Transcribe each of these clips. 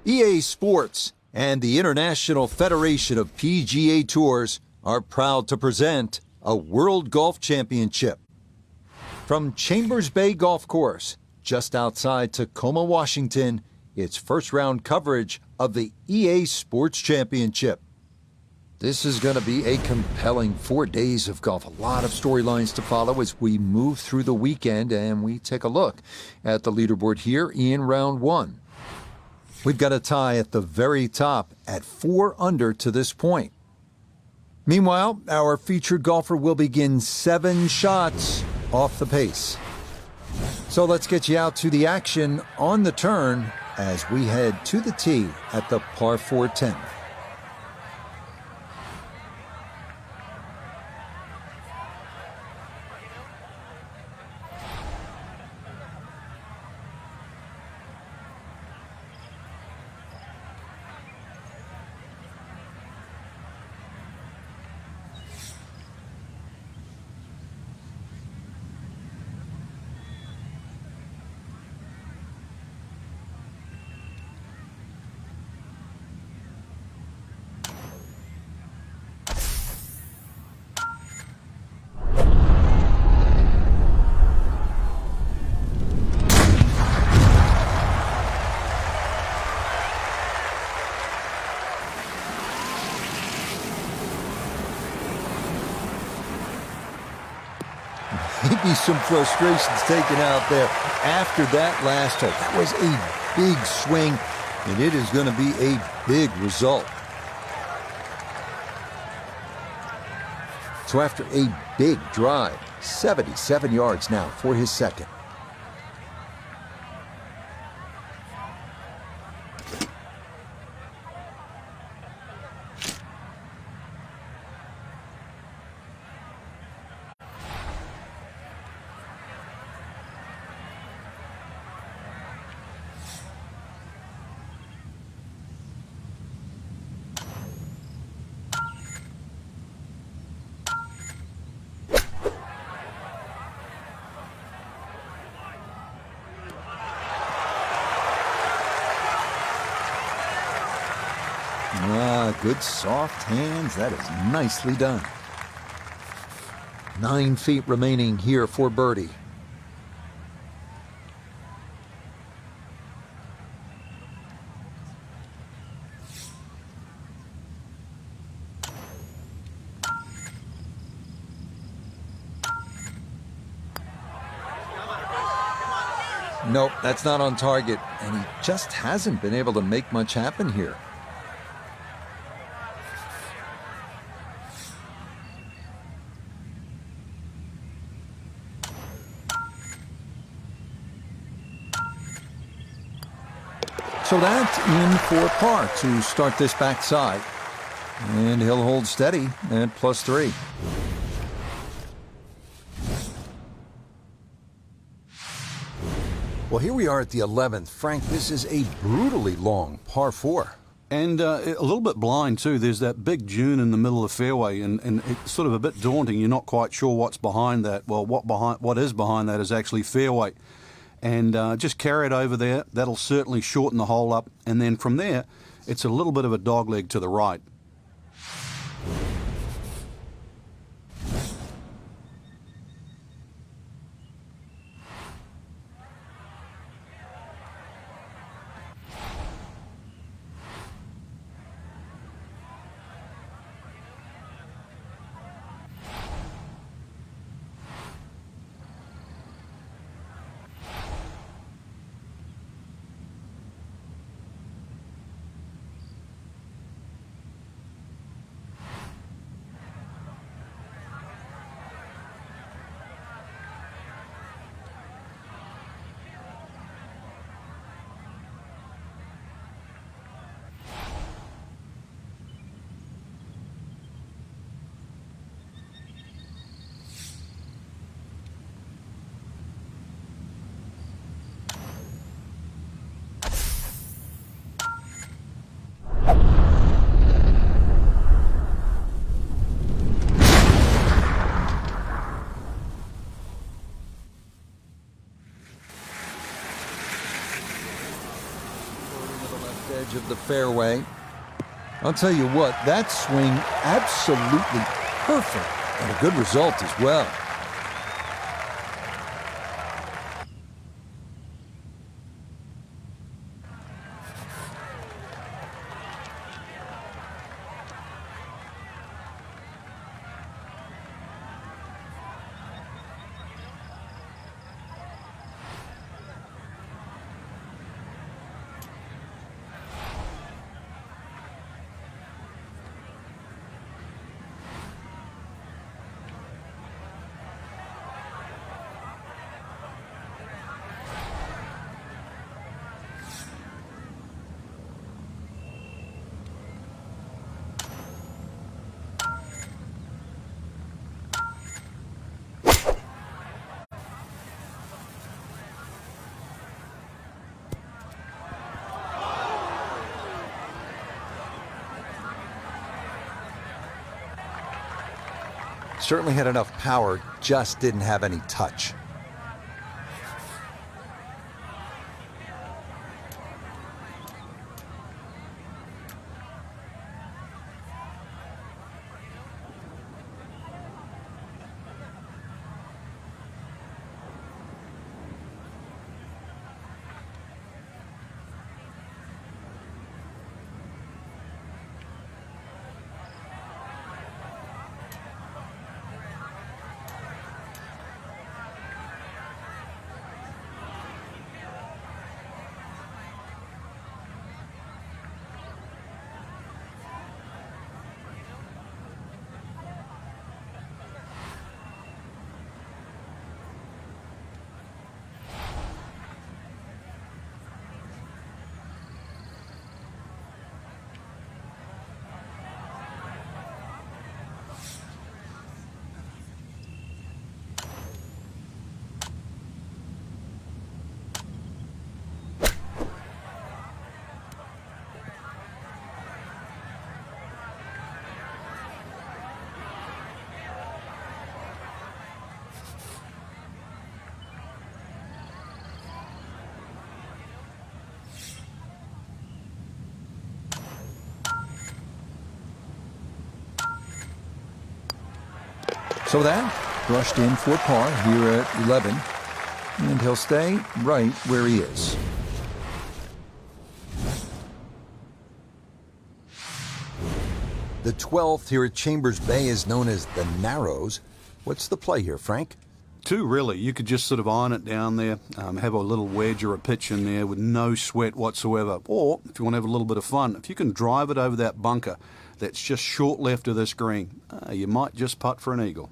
EA Sports and the International Federation of PGA Tours are proud to present a World Golf Championship. From Chambers Bay Golf Course, just outside Tacoma, Washington, it's first-round coverage of the EA Sports Championship. This is going to be a compelling 4 days of golf. A lot of storylines to follow as we move through the weekend, and we take a look at the leaderboard here in round one. We've got a tie at the very top at 4 under to this point. Meanwhile, our featured golfer will begin 7 shots off the pace. So let's get you out to the action on the turn as we head to the tee at the par 4 10th. Maybe some frustrations taken out there after that last hole. That was a big swing, and it is going to be a big result. So after a big drive, 77 yards now for his second. Good soft hands. That is nicely done. 9 feet remaining here for birdie. Nope, that's not on target, and he just hasn't been able to make much happen here. So that's in for par to start this backside. And he'll hold steady at +3. Well, here we are at the 11th. Frank, this is a brutally long par 4. And a little bit blind, too. There's that big dune in the middle of the fairway, and it's sort of a bit daunting. You're not quite sure what's behind that. Well, what is behind that is actually fairway. And just carry it over there. That'll certainly shorten the hole up. And then from there, it's a little bit of a dogleg to the right. Edge of the fairway. I'll tell you what, that swing absolutely perfect and a good result as well. Certainly had enough power, just didn't have any touch. So that brushed in for par here at 11, and he'll stay right where he is. The 12th here at Chambers Bay is known as the Narrows. What's the play here, Frank? Two, really. You could just sort of iron it down there, have a little wedge or a pitch in there with no sweat whatsoever. Or, if you want to have a little bit of fun, if you can drive it over that bunker that's just short left of this green, you might just putt for an eagle.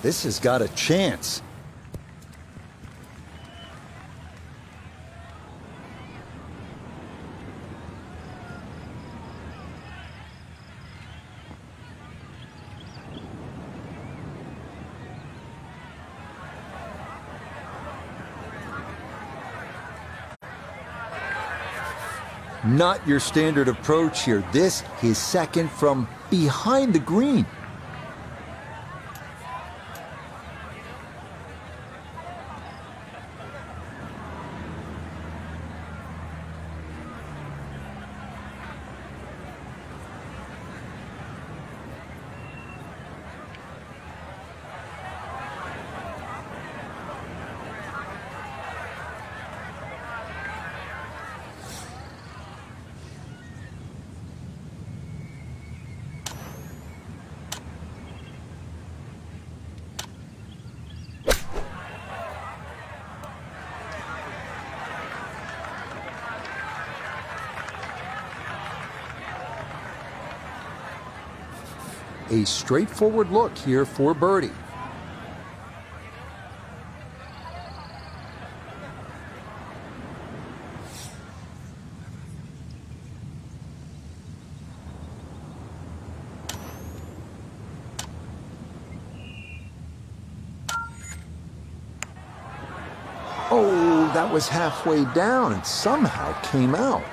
This has got a chance. Not your standard approach here. This is second from behind the green. a straightforward look here for birdie. Oh, that was halfway down and somehow came out.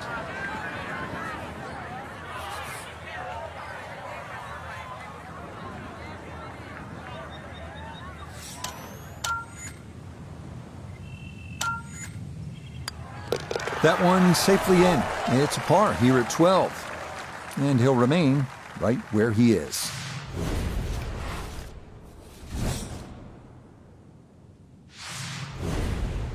That one safely in. It's a par here at 12. And he'll remain right where he is.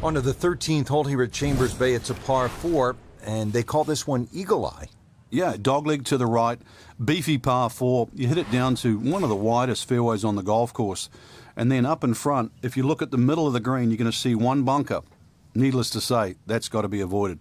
On to the 13th hole here at Chambers Bay. It's a par 4, and they call this one Eagle Eye. Yeah, dogleg to the right, beefy par 4. You hit it down to one of the widest fairways on the golf course. And then up in front, if you look at the middle of the green, you're going to see one bunker. Needless to say, that's got to be avoided.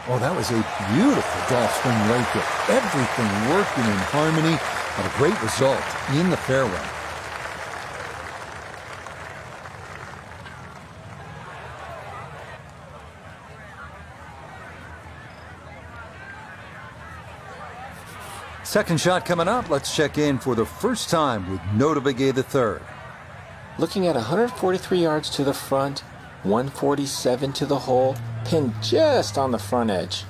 Oh, that was a beautiful golf swing right there. Everything working in harmony, and a great result in the fairway. Second shot coming up. Let's check in for the first time with Notobegay III. Looking at 143 yards to the front, 147 to the hole, pinned just on the front edge.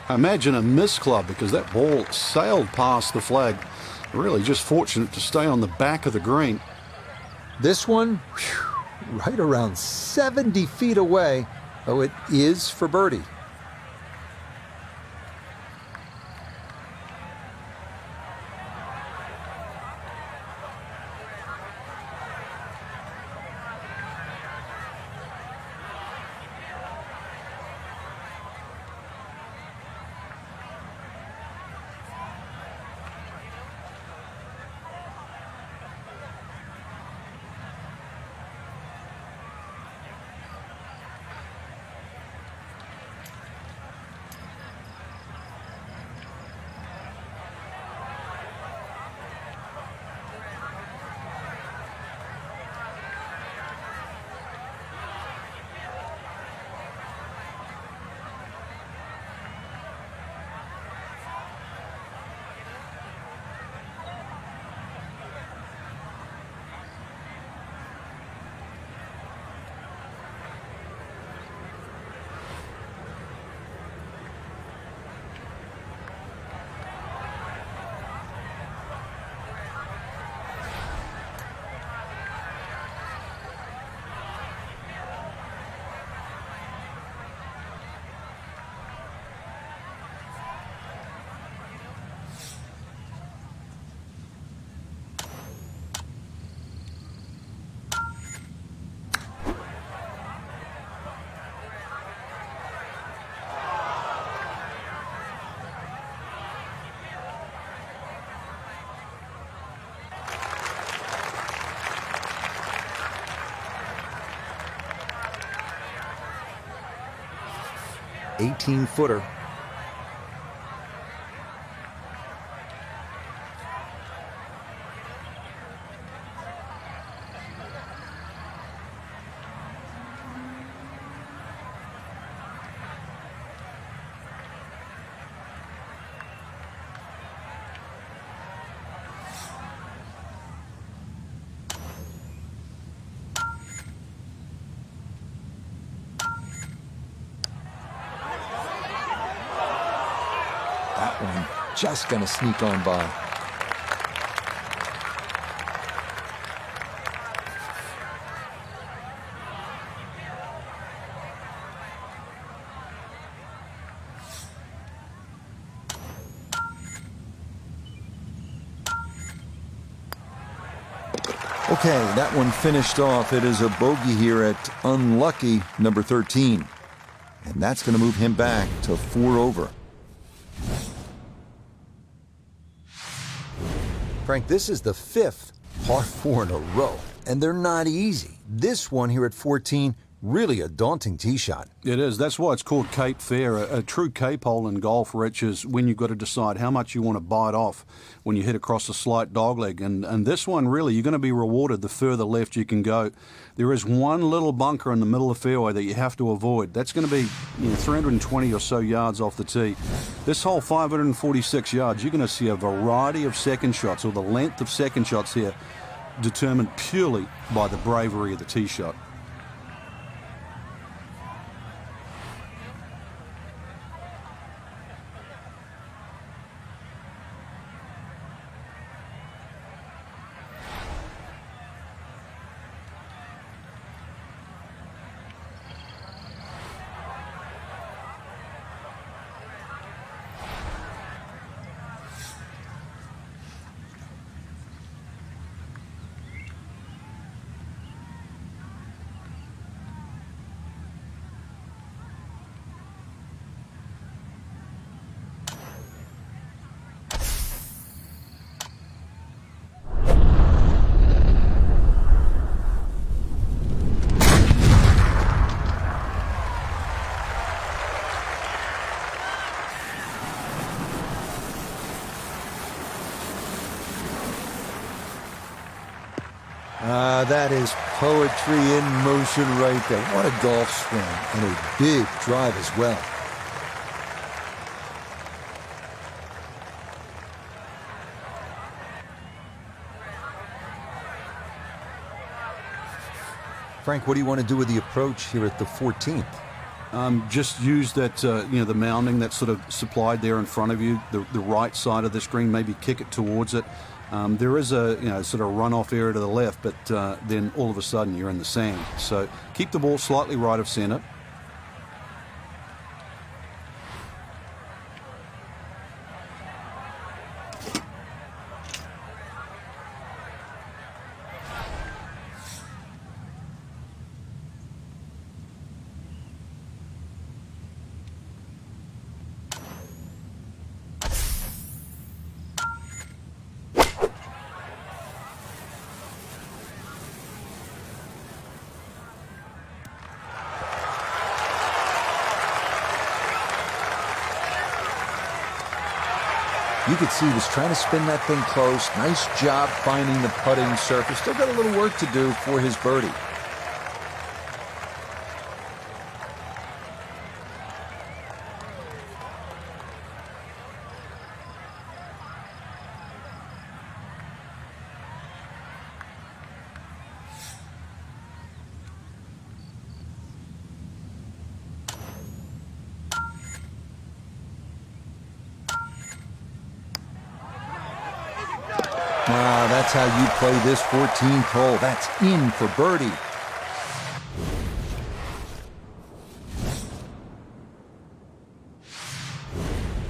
Imagine a missed club because that ball sailed past the flag. Really just fortunate to stay on the back of the green. This one, whew, right around 70 feet away, though it is for birdie. 18-footer. That one just going to sneak on by. Okay, that one finished off. It is a bogey here at unlucky number 13. And that's going to move him back to 4 over. Frank, this is the 5th par 4 in a row, and they're not easy. This one here at 14, really a daunting tee shot. It is. That's why it's called Cape Fair. A true Cape hole in golf, Rich, is when you've got to decide how much you want to bite off when you hit across a slight dogleg. And this one, really, you're going to be rewarded the further left you can go. There is one little bunker in the middle of the fairway that you have to avoid. That's going to be 320 or so yards off the tee. This hole, 546 yards, you're going to see a variety of second shots, or the length of second shots here, determined purely by the bravery of the tee shot. That is poetry in motion right there. What a golf swing, and a big drive as well. Frank, what do you want to do with the approach here at the 14th? Just use that, the mounding that's sort of supplied there in front of you, the right side of the screen, maybe kick it towards it. There is a sort of runoff area to the left, but then all of a sudden you're in the sand. So keep the ball slightly right of center. You could see he was trying to spin that thing close. Nice job finding the putting surface. Still got a little work to do for his birdie. That's how you play this 14th hole. That's in for birdie.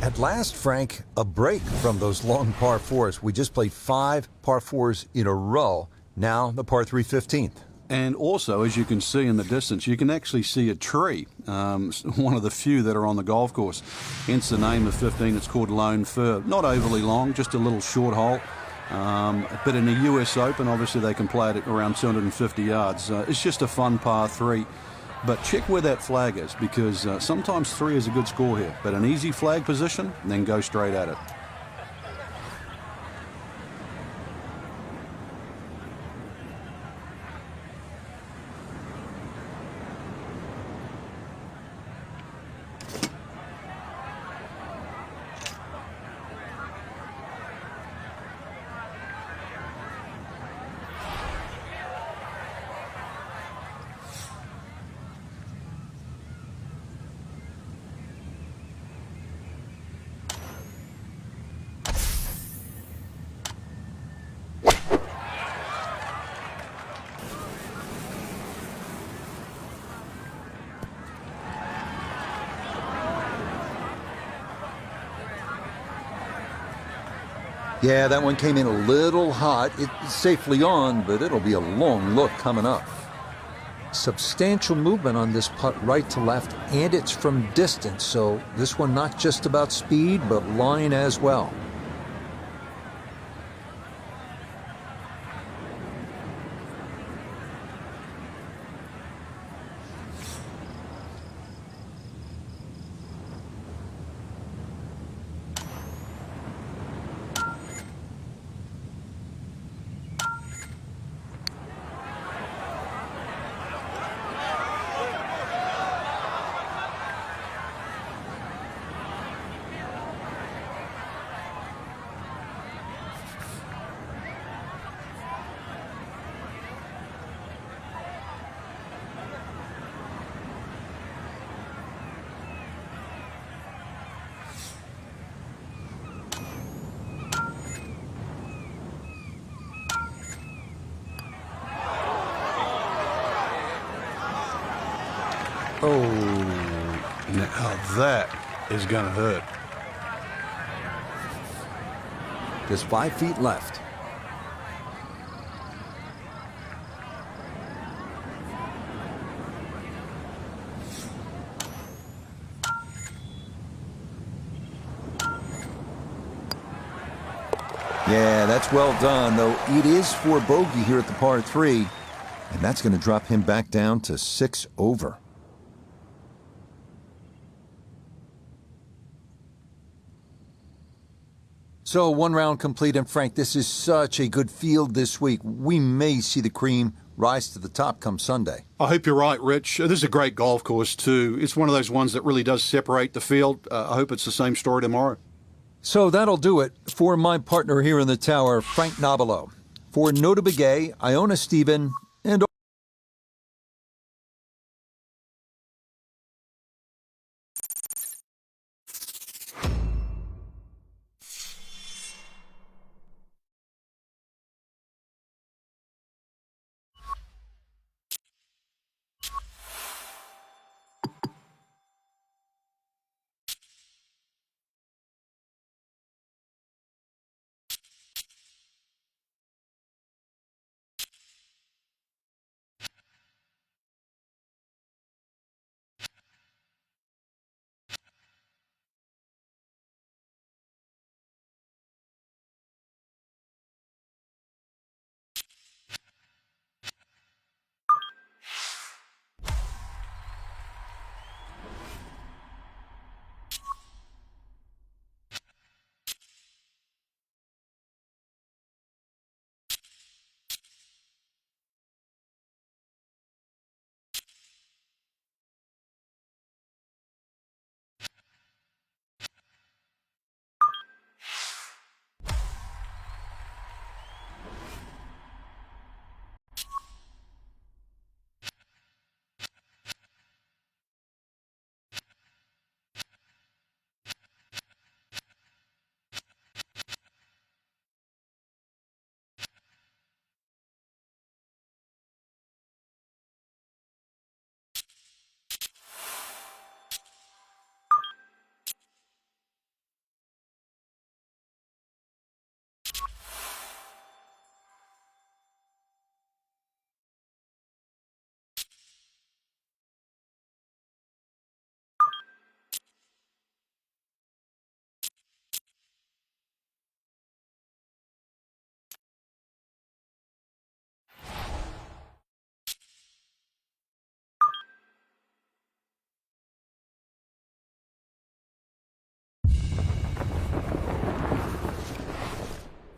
At last, Frank, a break from those long par 4s. We just played 5 par 4s in a row. Now the par 3 15th. And also, as you can see in the distance, you can actually see a tree, one of the few that are on the golf course. Hence the name of 15, it's called Lone Fir. Not overly long, just a little short hole. But in the US Open, obviously they can play it at around 250 yards. It's just a fun par 3. But check where that flag is, because sometimes 3 is a good score here. But an easy flag position, then go straight at it. Yeah, that one came in a little hot. It's safely on, but it'll be a long look coming up. Substantial movement on this putt right to left, and it's from distance, so this one not just about speed, but line as well. Oh, now that is going to hurt. Just 5 feet left. Yeah, that's well done, though it is for bogey here at the par 3, and that's going to drop him back down to 6 over. So 1 round complete, and Frank, this is such a good field this week. We may see the cream rise to the top come Sunday. I hope you're right, Rich. This is a great golf course, too. It's one of those ones that really does separate the field. I hope it's the same story tomorrow. So that'll do it for my partner here in the tower, Frank Nobilo. For Nota Begay, Iona Stephen, and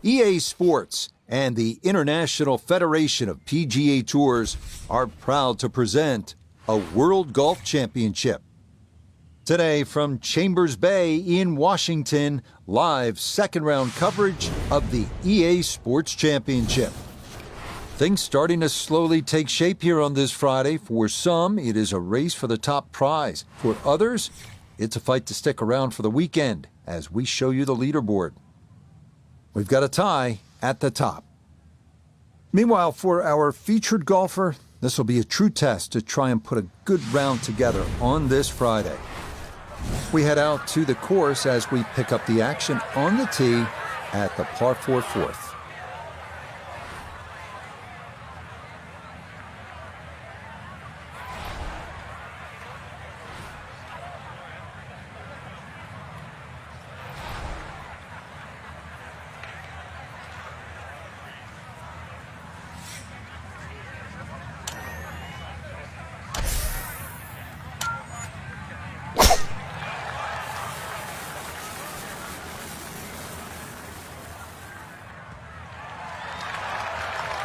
EA Sports and the International Federation of PGA Tours are proud to present a World Golf Championship. Today from Chambers Bay in Washington, live second round coverage of the EA Sports Championship. Things starting to slowly take shape here on this Friday. For some, it is a race for the top prize. For others, it's a fight to stick around for the weekend as we show you the leaderboard. We've got a tie at the top. Meanwhile, for our featured golfer, this will be a true test to try and put a good round together on this Friday. We head out to the course as we pick up the action on the tee at the par 4 fourth.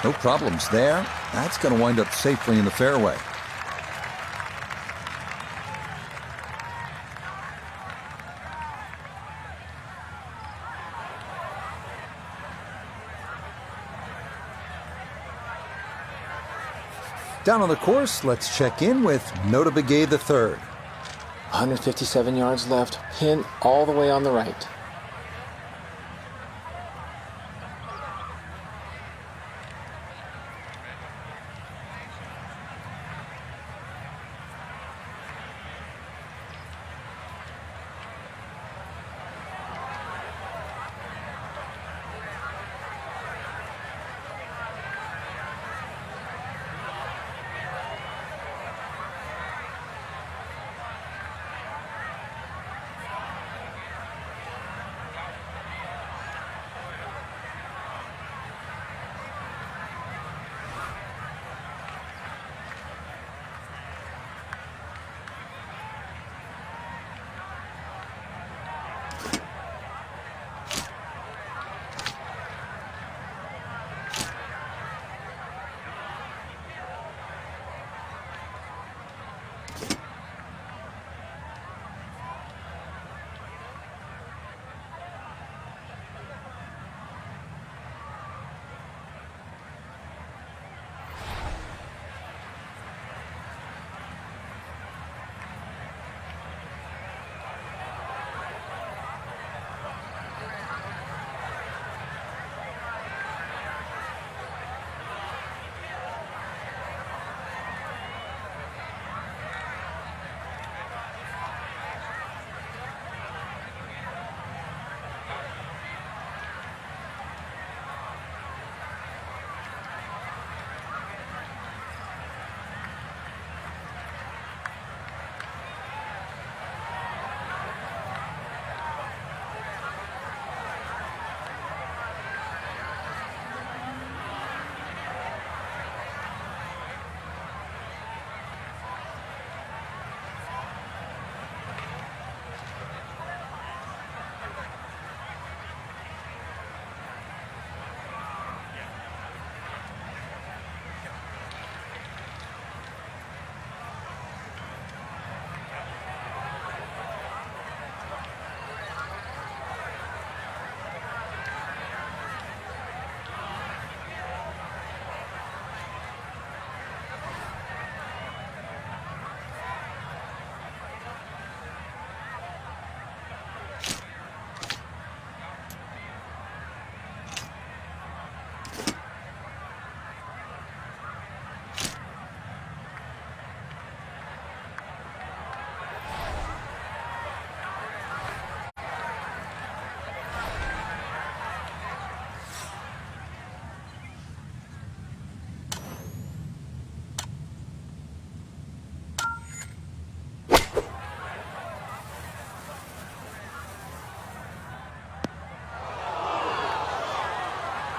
No problems there. That's going to wind up safely in the fairway. Down on the course, let's check in with Notabilie the third. 157 yards left, pin all the way on the right.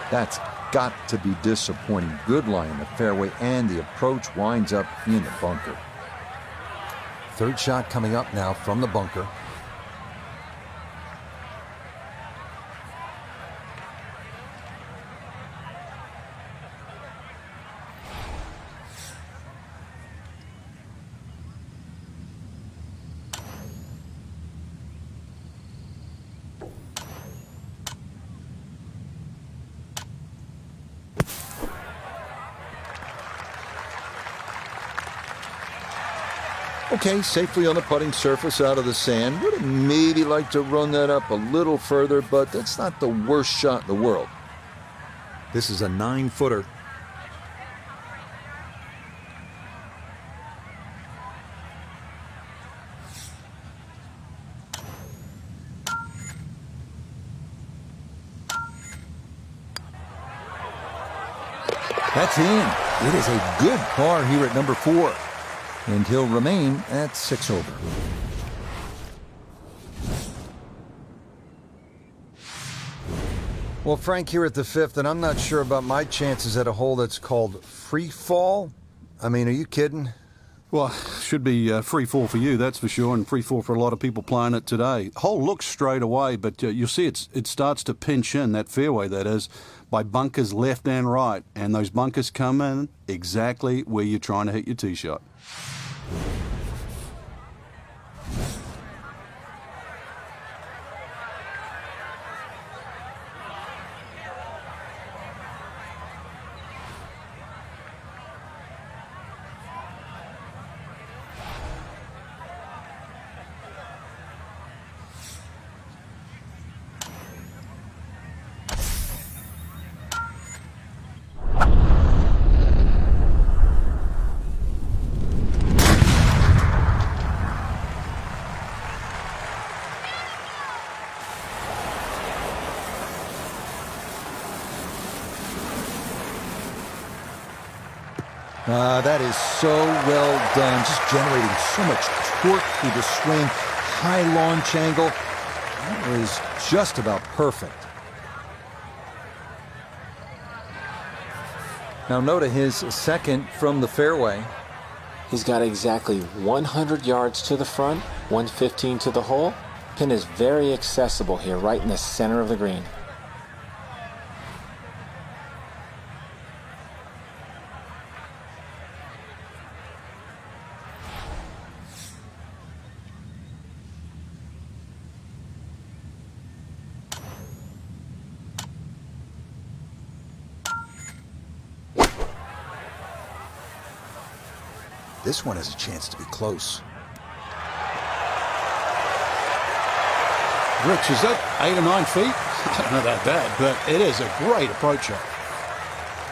That's got to be disappointing. Good lie in the fairway, and the approach winds up in the bunker. Third shot coming up now from the bunker. Okay, safely on the putting surface out of the sand. Would have maybe liked to run that up a little further, but that's not the worst shot in the world. This is a 9-footer. That's in. It is a good par here at number 4. And he'll remain at 6 over. Well, Frank here at the 5th, and I'm not sure about my chances at a hole that's called free fall. I mean, are you kidding? Well, should be free fall for you, that's for sure, and free fall for a lot of people playing it today. Hole looks straight away, but you'll see it starts to pinch in, that fairway that is, by bunkers left and right, and those bunkers come in exactly where you're trying to hit your tee shot. That is so well done, just generating so much torque through the swing, high launch angle. That was just about perfect. Now note his second from the fairway. He's got exactly 100 yards to the front, 115 to the hole. Pin is very accessible here, right in the center of the green. This one has a chance to be close. Rich, is that 8 or 9 feet? I don't know about that, but it is a great approach shot.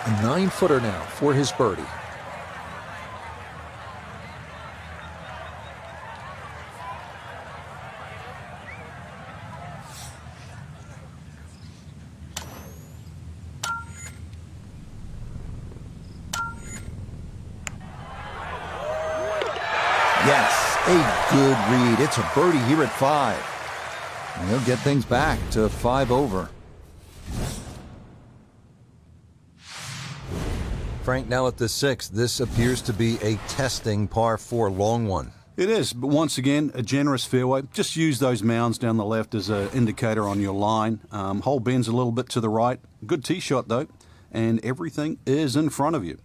A 9-footer now for his birdie. Yes, a good read. It's a birdie here at 5. And he'll get things back to 5 over. Frank, now at the 6th, this appears to be a testing par 4 long one. It is, but once again, a generous fairway. Just use those mounds down the left as an indicator on your line. Hole bends a little bit to the right. Good tee shot, though, and everything is in front of you.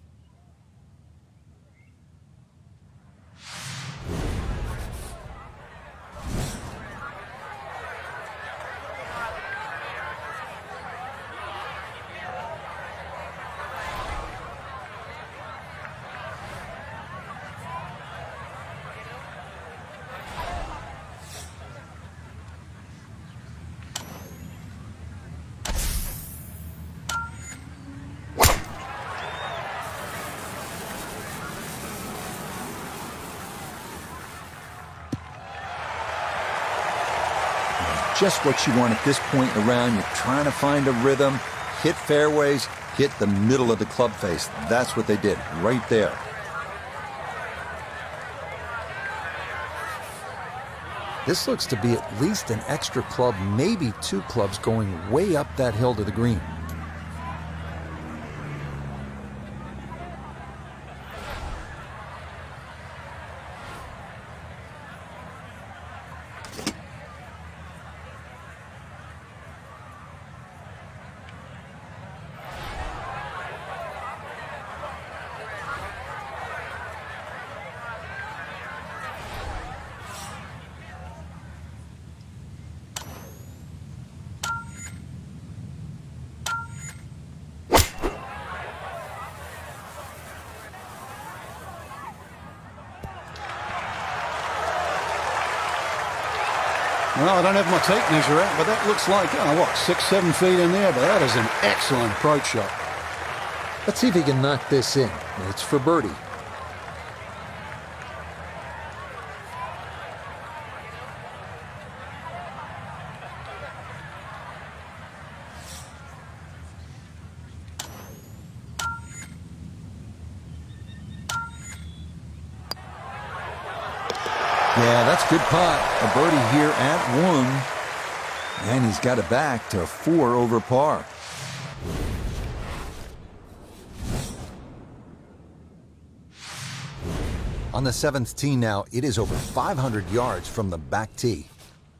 Just what you want at this point in the round. You're trying to find a rhythm, hit fairways, hit the middle of the club face. That's what they did right there. This looks to be at least an extra club, maybe 2 clubs going way up that hill to the green. Well, I don't have my tape measure out, but that looks like, 6, 7 feet in there, but that is an excellent approach shot. Let's see if he can knock this in. It's for birdie. Yeah, that's good putt. A birdie here at 1. And he's got it back to 4 over par. On the 7th tee now, it is over 500 yards from the back tee.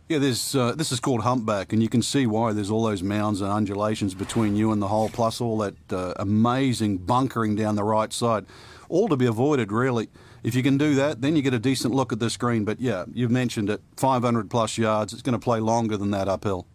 Yeah, this is called humpback, and you can see why there's all those mounds and undulations between you and the hole, plus all that amazing bunkering down the right side. All to be avoided, really. If you can do that, then you get a decent look at this green. But yeah, you've mentioned it, 500 plus yards. It's going to play longer than that uphill.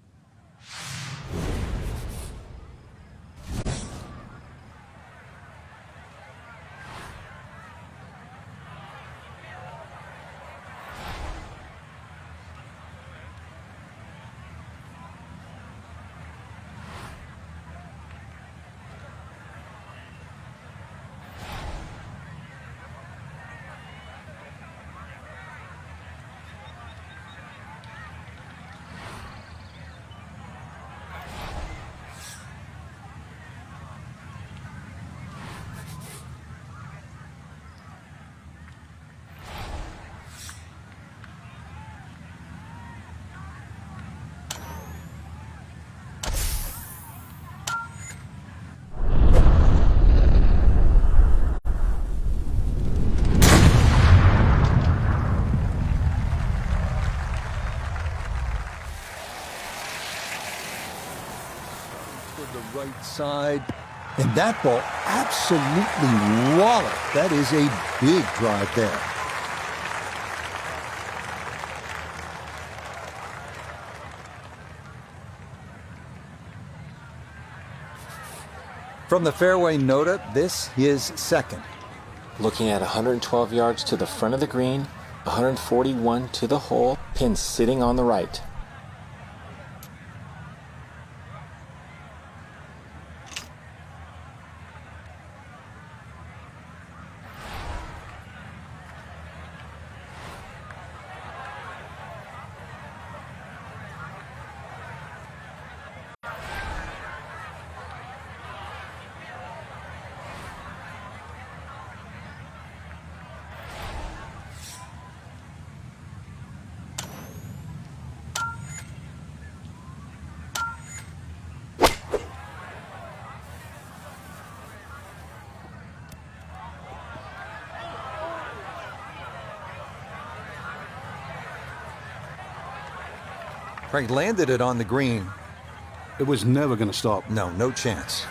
The right side, and that ball absolutely walloped. That is a big drive there. From the fairway nota, this is second. Looking at 112 yards to the front of the green, 141 to the hole, pin sitting on the right. Frank landed it on the green. It was never going to stop. No, no chance.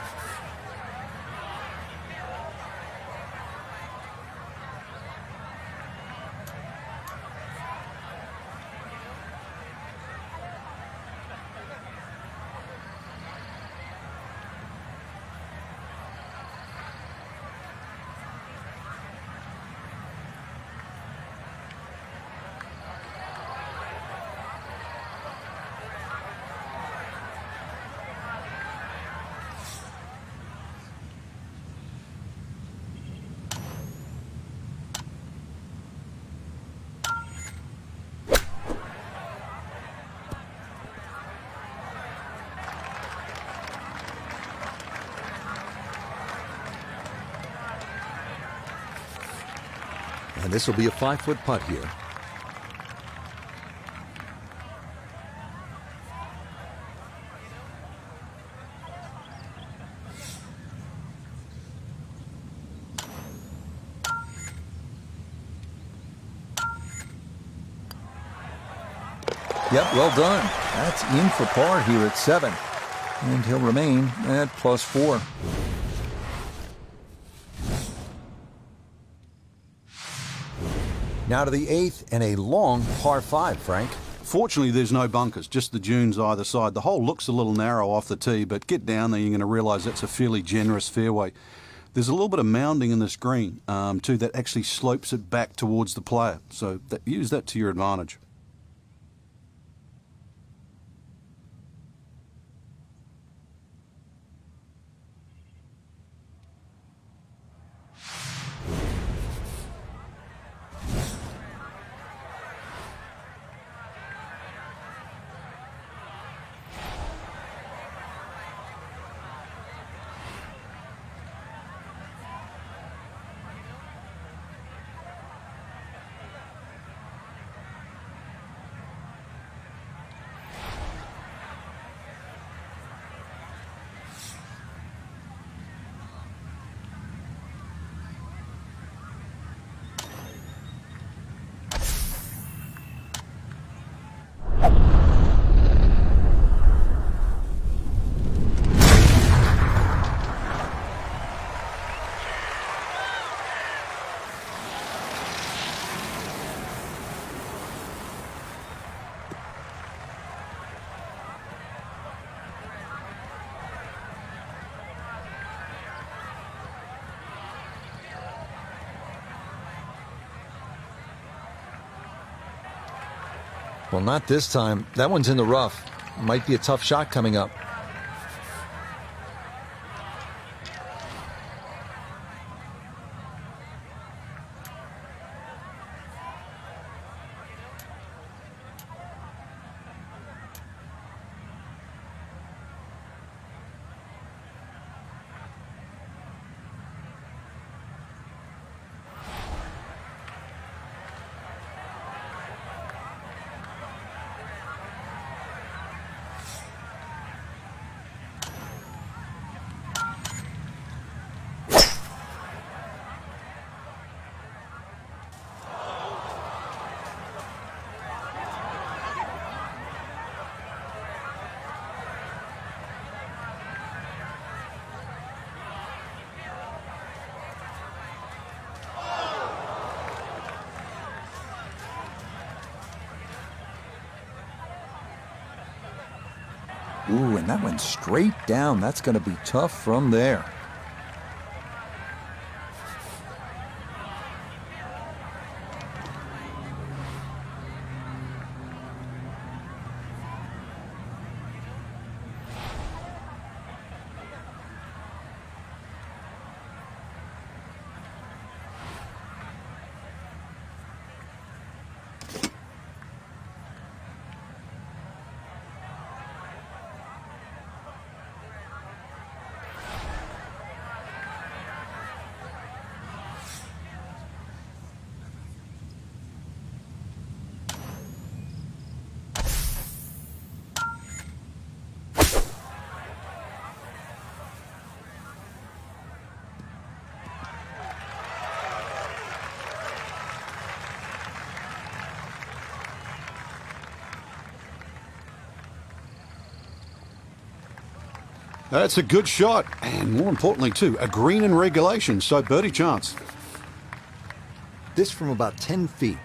And this will be a 5-foot putt here. Yep, well done. That's in for par here at 7. And he'll remain at +4. Now to the 8th and a long par 5, Frank. Fortunately, there's no bunkers, just the dunes either side. The hole looks a little narrow off the tee, but get down there, you're going to realise that's a fairly generous fairway. There's a little bit of mounding in this green, too, that actually slopes it back towards the player. So use that to your advantage. Well, not this time. That one's in the rough. Might be a tough shot coming up. Ooh, and that went straight down. That's going to be tough from there. That's a good shot, and more importantly, too, a green in regulation, so birdie chance. This from about 10 feet.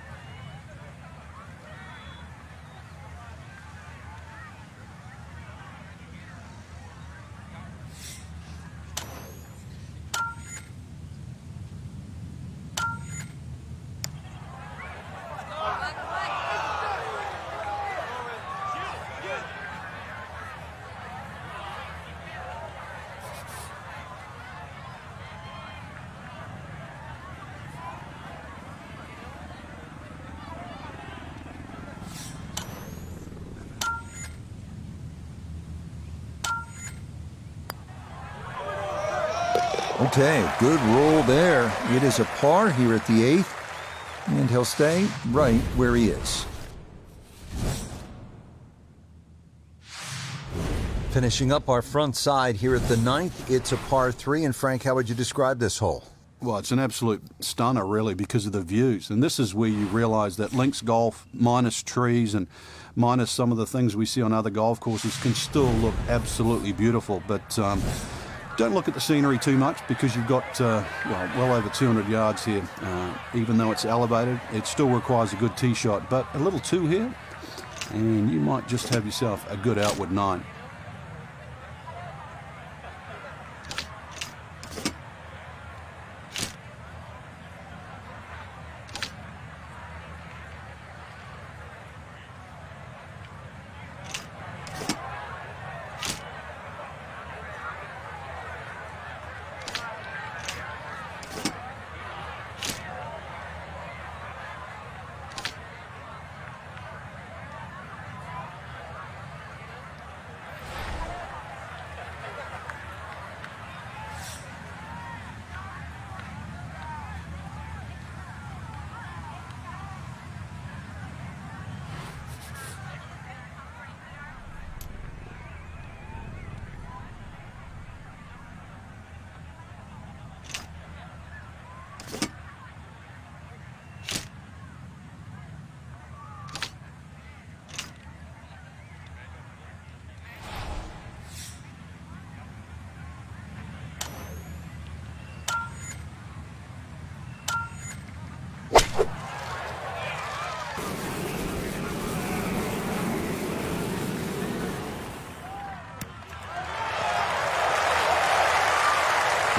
Okay, good roll there. It is a par here at the 8th, and he'll stay right where he is. Finishing up our front side here at the 9th, it's a par 3. And Frank, how would you describe this hole? Well, it's an absolute stunner, really, because of the views. And this is where you realize that links golf, minus trees and minus some of the things we see on other golf courses, can still look absolutely beautiful. But don't look at the scenery too much, because you've got well over 200 yards here. Even though it's elevated, it still requires a good tee shot. But a little 2 here, and you might just have yourself a good outward 9.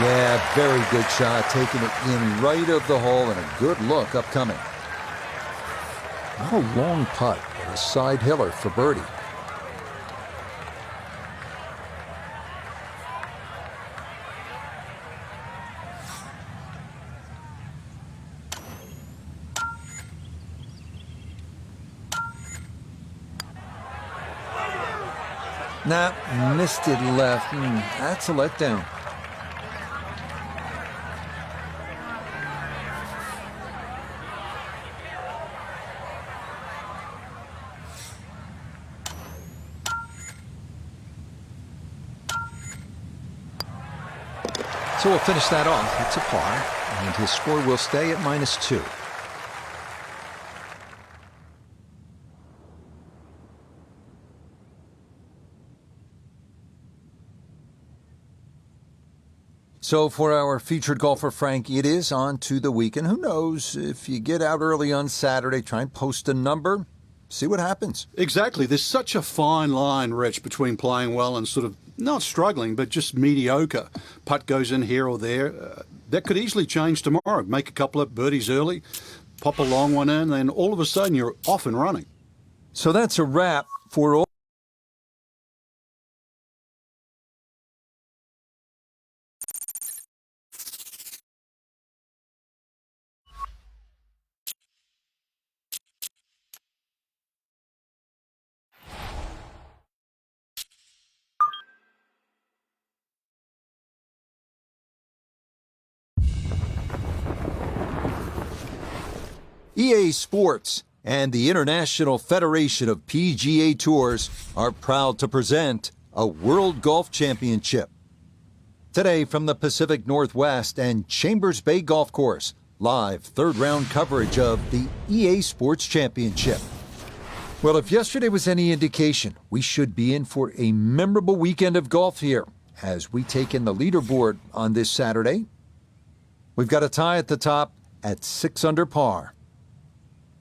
Yeah, very good shot, taking it in right of the hole, and a good look upcoming. Not a long putt, but a side hiller for birdie. Nah, missed it left. That's a letdown. So we'll finish that off. It's a par, and his score will stay at -2. So for our featured golfer, Frank, it is on to the weekend. Who knows, if you get out early on Saturday, try and post a number, see what happens. Exactly. There's such a fine line, Rich, between playing well and sort of not struggling, but just mediocre. Putt goes in here or there. That could easily change tomorrow. Make a couple of birdies early, pop a long one in, then all of a sudden you're off and running. So that's a wrap for all. EA Sports and the International Federation of PGA Tours are proud to present a World Golf Championship. Today from the Pacific Northwest and Chambers Bay Golf Course, live third round coverage of the EA Sports Championship. Well, if yesterday was any indication, we should be in for a memorable weekend of golf here as we take in the leaderboard on this Saturday. We've got a tie at the top at 6 under par.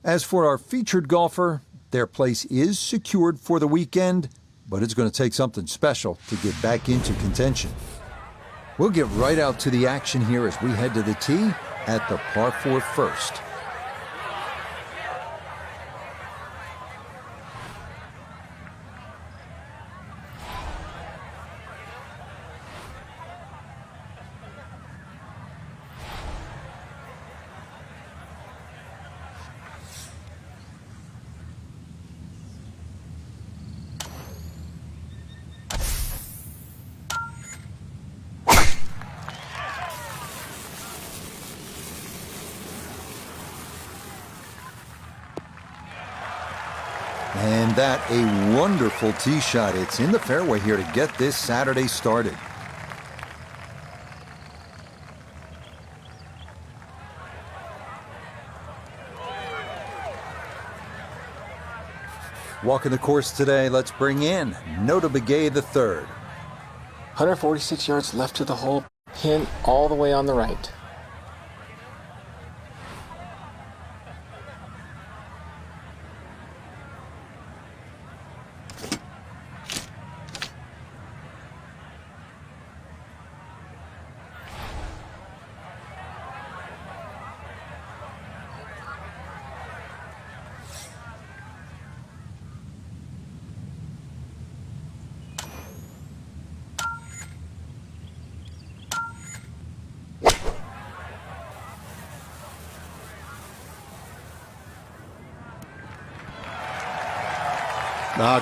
As for our featured golfer, their place is secured for the weekend, but it's going to take something special to get back into contention. We'll get right out to the action here as we head to the tee at the par 4 first. And that a wonderful tee shot. It's in the fairway here to get this Saturday started. Walking the course today, let's bring in Nota Begay III. 146 yards left to the hole, pin all the way on the right.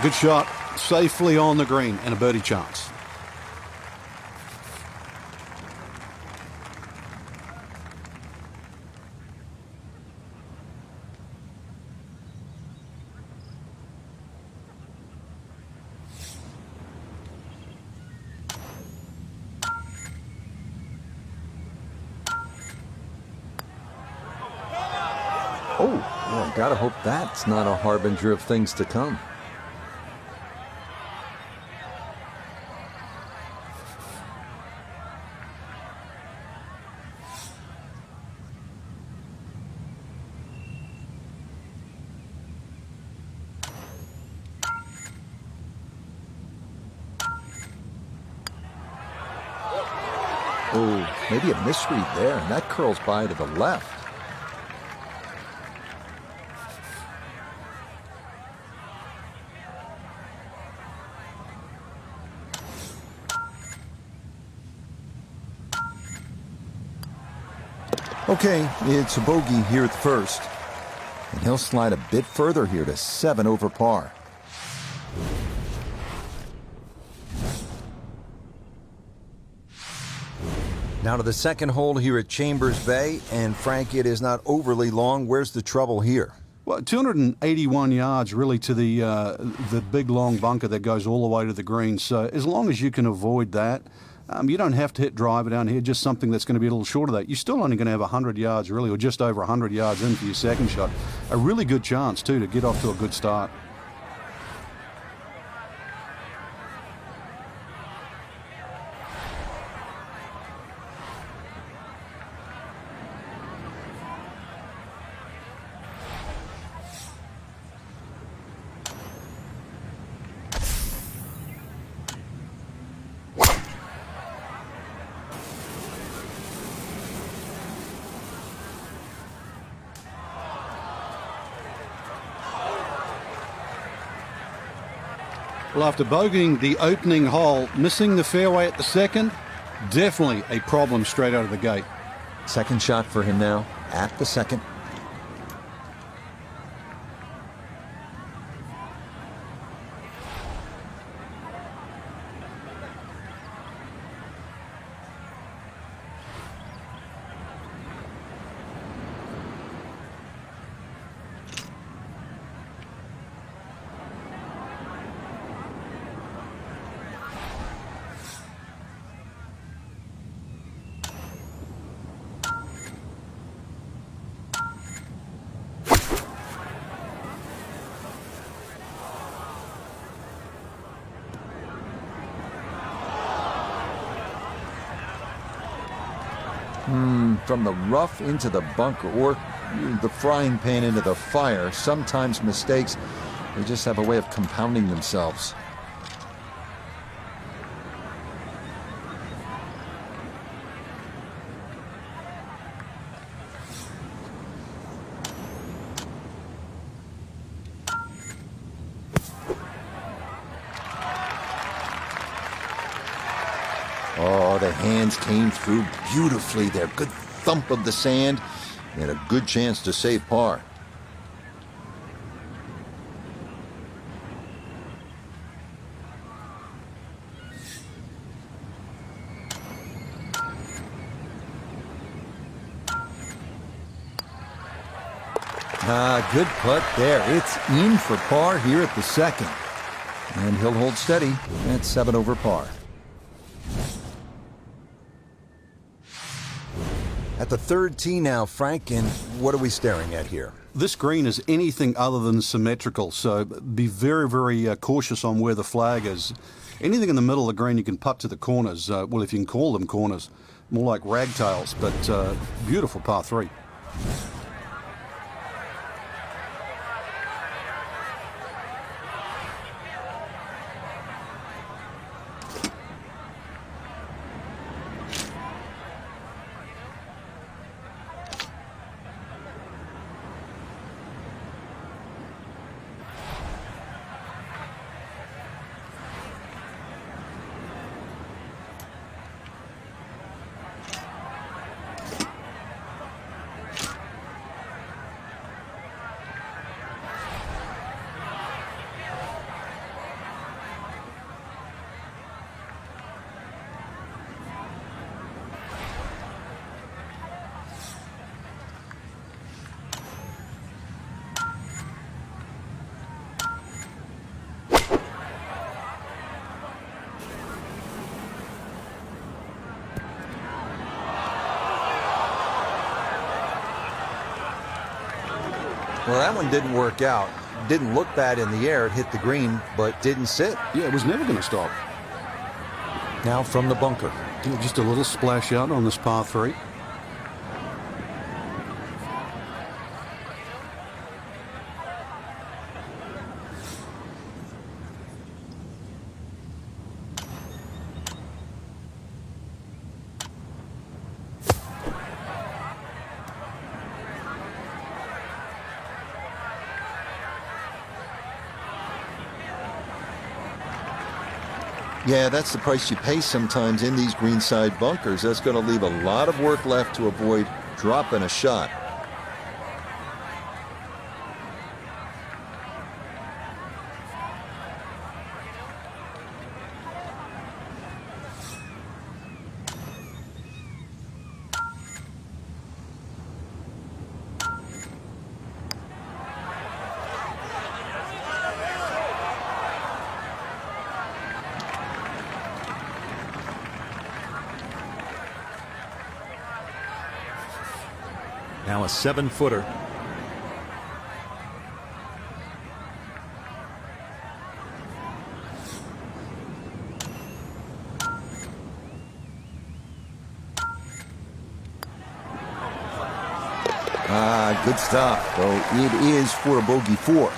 Good shot. Safely on the green and a birdie chance. Oh, well, I gotta hope that's not a harbinger of things to come. Oh, maybe a misread there, and that curls by to the left. Okay, it's a bogey here at the first. And he'll slide a bit further here to 7 over par. Now to the second hole here at Chambers Bay, and Frank, it is not overly long. Where's the trouble here? Well, 281 yards really to the big long bunker that goes all the way to the green. So as long as you can avoid that, you don't have to hit driver down here, just something that's going to be a little short of that. You're still only going to have 100 yards really, or just over 100 yards in for your second shot. A really good chance too to get off to a good start. Well, after bogeying the opening hole, missing the fairway at the second, definitely a problem straight out of the gate. Second shot for him now at the second. From the rough into the bunker, or the frying pan into the fire. Sometimes mistakes, they just have a way of compounding themselves. Oh, the hands came through beautifully there. Good thump of the sand and a good chance to save par. Good putt there. It's in for par here at the second. And he'll hold steady at 7 over par. At the third tee now, Frank, and what are we staring at here? This green is anything other than symmetrical, so be very, very cautious on where the flag is. Anything in the middle of the green you can putt to the corners, well, if you can call them corners, more like ragtails, but beautiful par 3. Well, that one didn't work out. Didn't look bad in the air. It hit the green, but didn't sit. Yeah, it was never going to stop. Now from the bunker. Just a little splash out on this par 3. Yeah, that's the price you pay sometimes in these greenside bunkers. That's going to leave a lot of work left to avoid dropping a shot. Now a 7-footer. Good stuff, though it is for a bogey 4.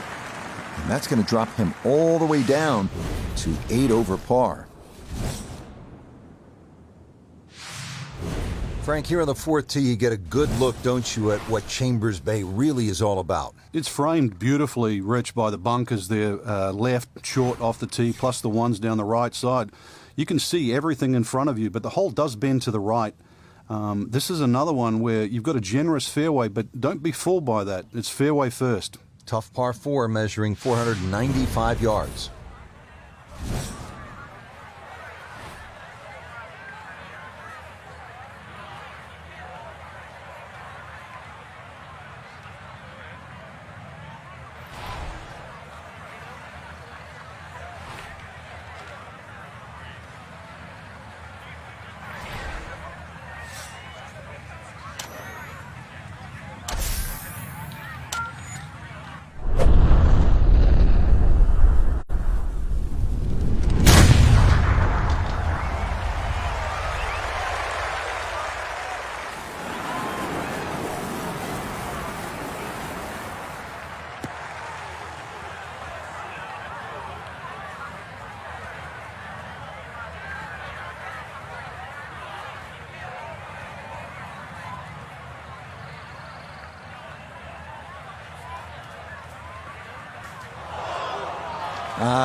And that's going to drop him all the way down to 8 over par. Frank, here on the 4th tee, you get a good look, don't you, at what Chambers Bay really is all about. It's framed beautifully, Rich, by the bunkers there, left, short off the tee, plus the ones down the right side. You can see everything in front of you, but the hole does bend to the right. This is another one where you've got a generous fairway, but don't be fooled by that. It's fairway first. Tough par 4 measuring 495 yards.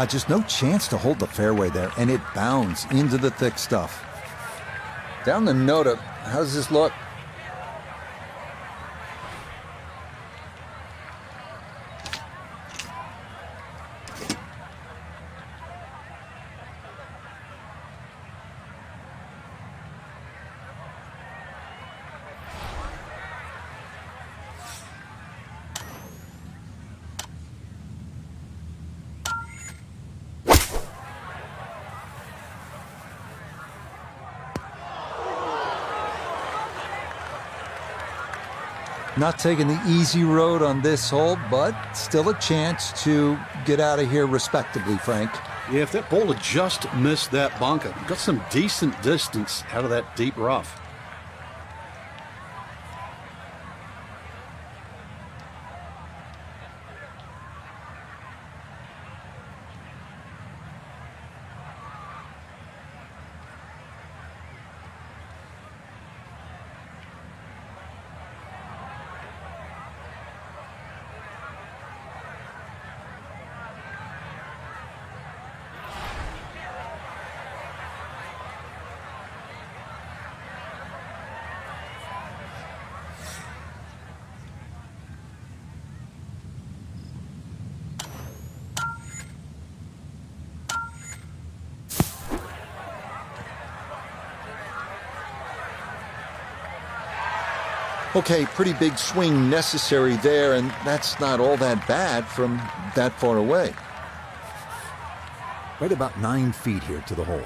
Just no chance to hold the fairway there, and it bounds into the thick stuff. Down the Nota, how does this look? Not taking the easy road on this hole, but still a chance to get out of here respectably, Frank. Yeah, if that ball had just missed that bunker, got some decent distance out of that deep rough. Okay, pretty big swing necessary there, and that's not all that bad from that far away. Right about 9 feet here to the hole.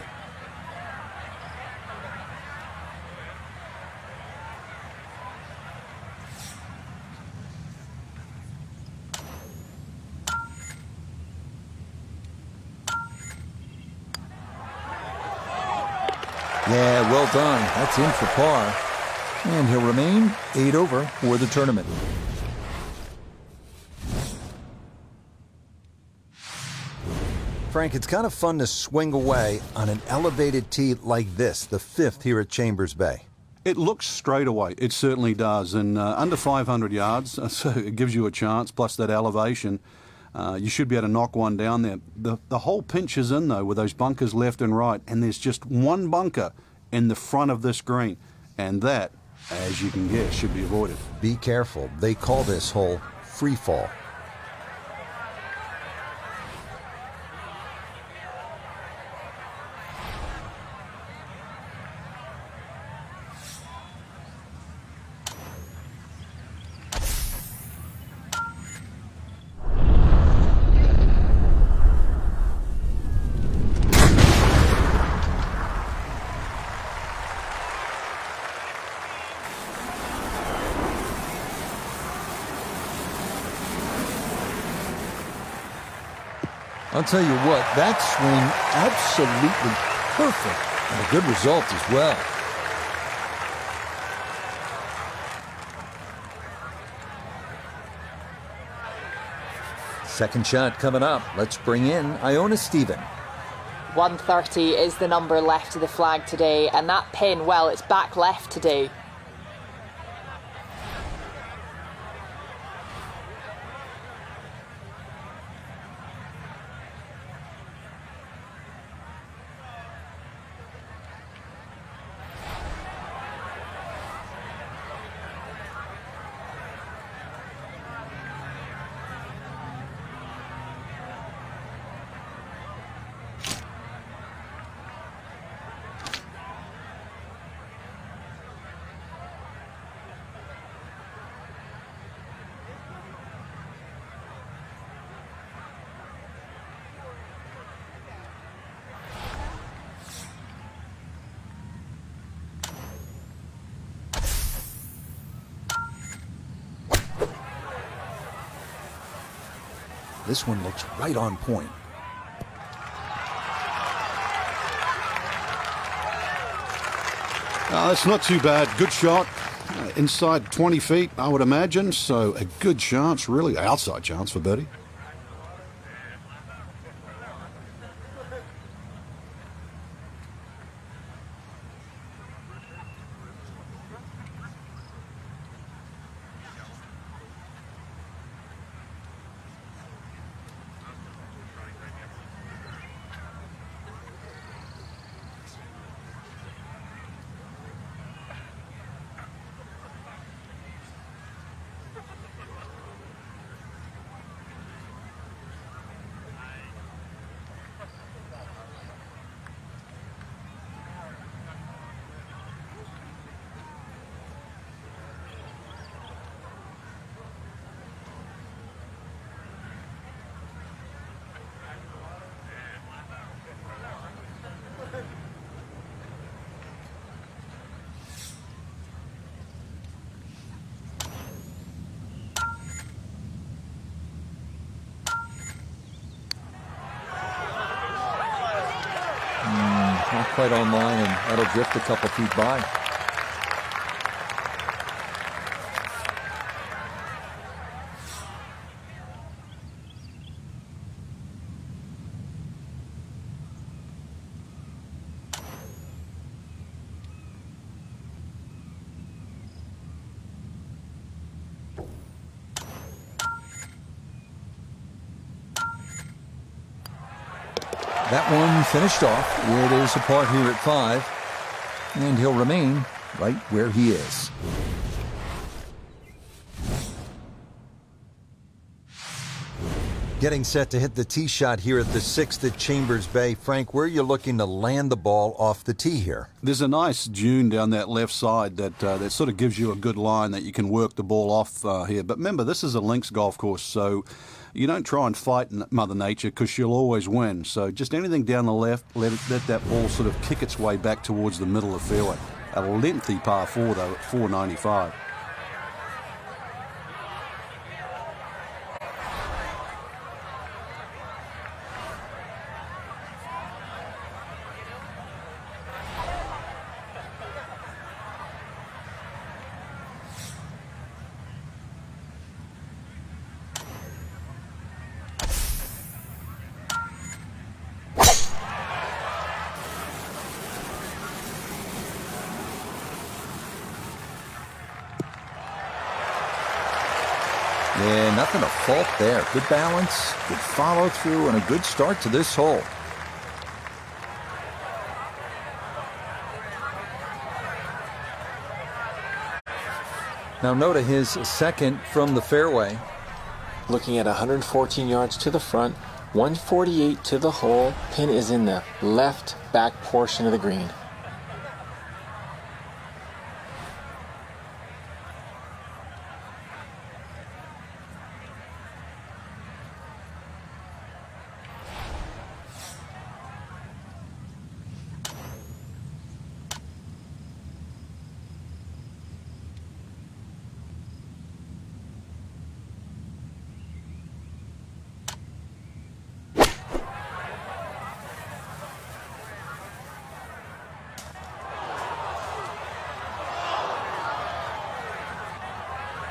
Yeah, well done. That's in for par. And he'll remain 8 over for the tournament. Frank, it's kind of fun to swing away on an elevated tee like this, the 5th here at Chambers Bay. It looks straight away. It certainly does. And under 500 yards, so it gives you a chance, plus that elevation. You should be able to knock one down there. The whole pinch is in, though, with those bunkers left and right. And there's just one bunker in the front of this green. And that as you can guess, should be avoided. Be careful. They call this hole free fall. I'll tell you what, that swing absolutely perfect and a good result as well. Second shot coming up. Let's bring in Iona Stephen. 130 is the number left to the flag today, and that pin, well, it's back left today. This one looks right on point. That's not too bad. Good shot. Inside 20 feet, I would imagine. So a good chance, really. Outside chance for birdie. Not quite on line, and that'll drift a couple feet by. That one finished off. It is a par here at 5, and he'll remain right where he is. Getting set to hit the tee shot here at the 6th at Chambers Bay. Frank, where are you looking to land the ball off the tee here? There's a nice dune down that left side that sort of gives you a good line that you can work the ball off here. But remember, this is a links golf course, so you don't try and fight Mother Nature because she'll always win. So just anything down the left, let that ball sort of kick its way back towards the middle of the fairway. A lengthy par 4, though, at 495. Yeah, nothing to fault there. Good balance, good follow through, and a good start to this hole. Now Noda his second from the fairway. Looking at 114 yards to the front, 148 to the hole. Pin is in the left back portion of the green.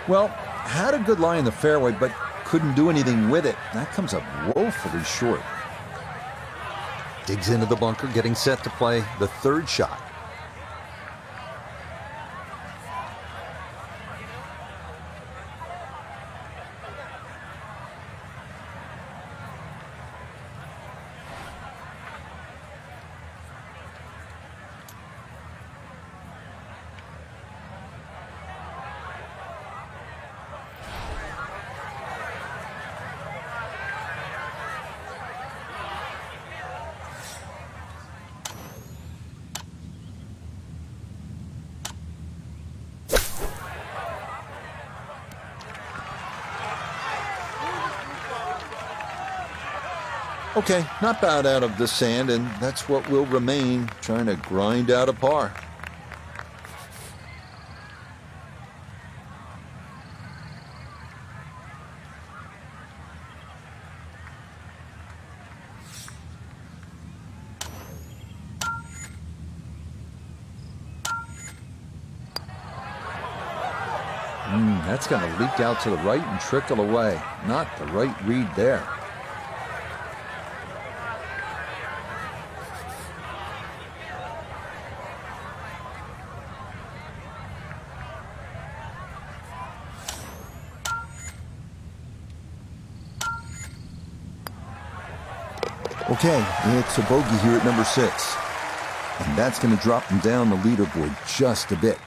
Well, had a good lie in the fairway, but couldn't do anything with it. That comes up woefully short. Digs into the bunker, getting set to play the third shot. Okay, not bad out of the sand, and that's what will remain, trying to grind out a par. That's going to leak out to the right and trickle away. Not the right read there. Okay, it's a bogey here at number 6. And that's going to drop him down the leaderboard just a bit.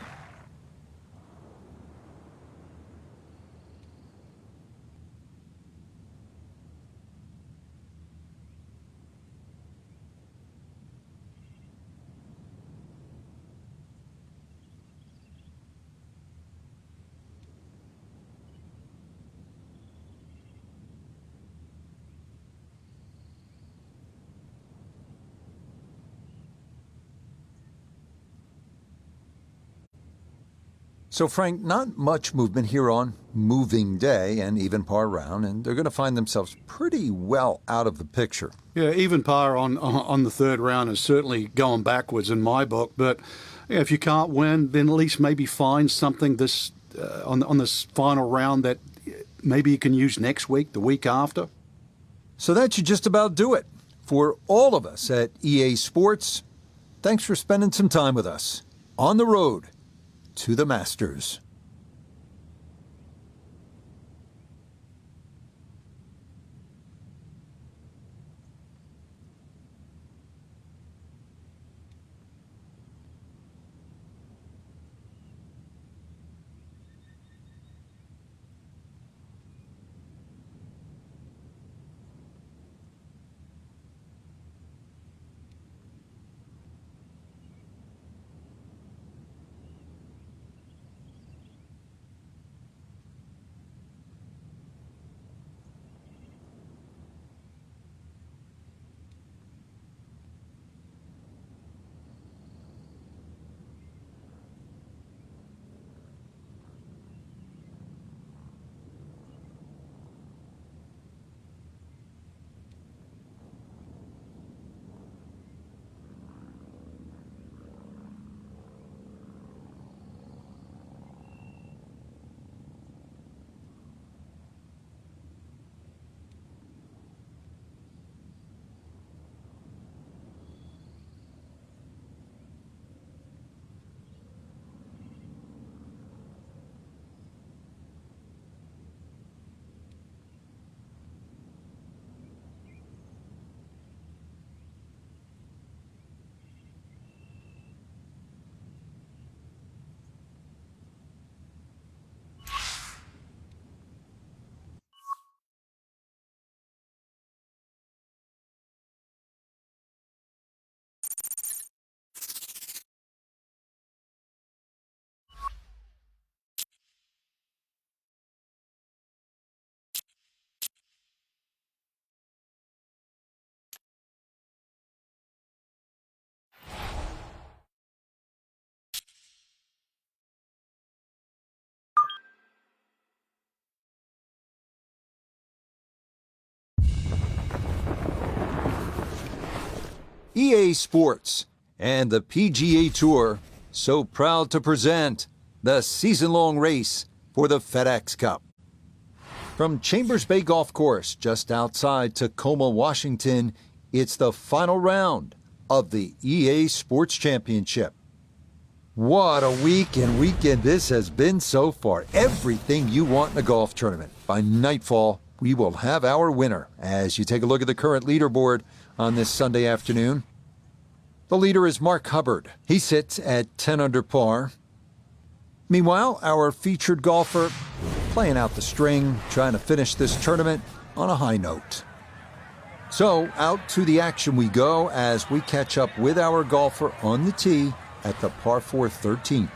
So, Frank, not much movement here on moving day and even par round, and they're going to find themselves pretty well out of the picture. Yeah, even par on the third round is certainly going backwards in my book. But yeah, if you can't win, then at least maybe find something this on this final round that maybe you can use next week, the week after. So that should just about do it. For all of us at EA Sports, thanks for spending some time with us on the road to the Masters. EA Sports, and the PGA Tour so proud to present the season-long race for the FedEx Cup. From Chambers Bay Golf Course, just outside Tacoma, Washington, it's the final round of the EA Sports Championship. What a week and weekend this has been so far. Everything you want in a golf tournament. By nightfall, we will have our winner as you take a look at the current leaderboard on this Sunday afternoon. The leader is Mark Hubbard. He sits at 10 under par. Meanwhile, our featured golfer playing out the string, trying to finish this tournament on a high note. So, out to the action we go as we catch up with our golfer on the tee at the par 4 13th.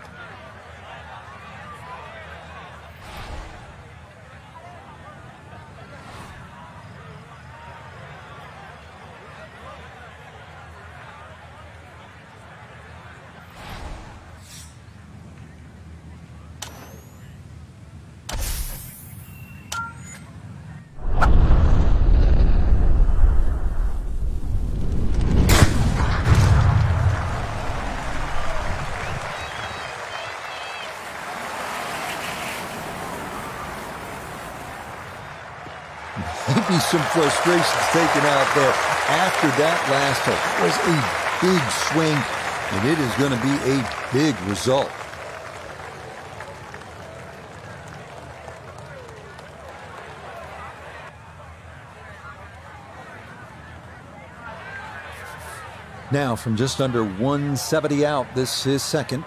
Maybe some frustrations taken out there after that last hole. It was a big swing, and it is going to be a big result. Now, from just under 170 out, this is second.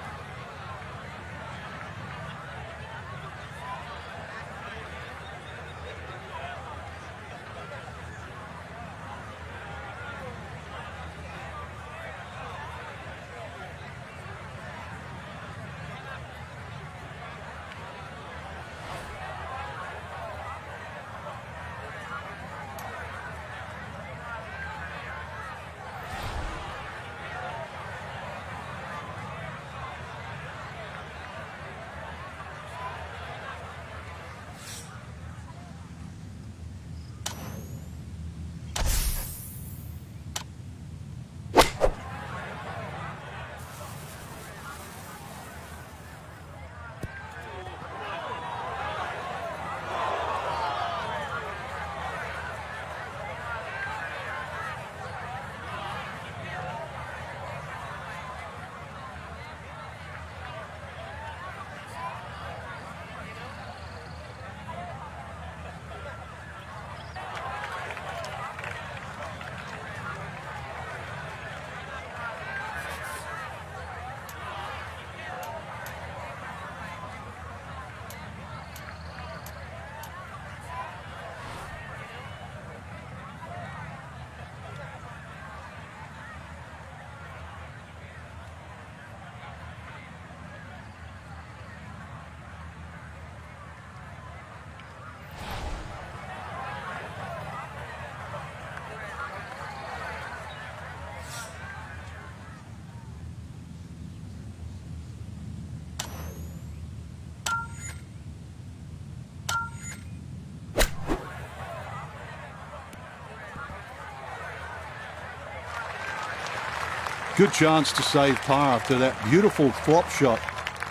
Good chance to save par after that beautiful flop shot.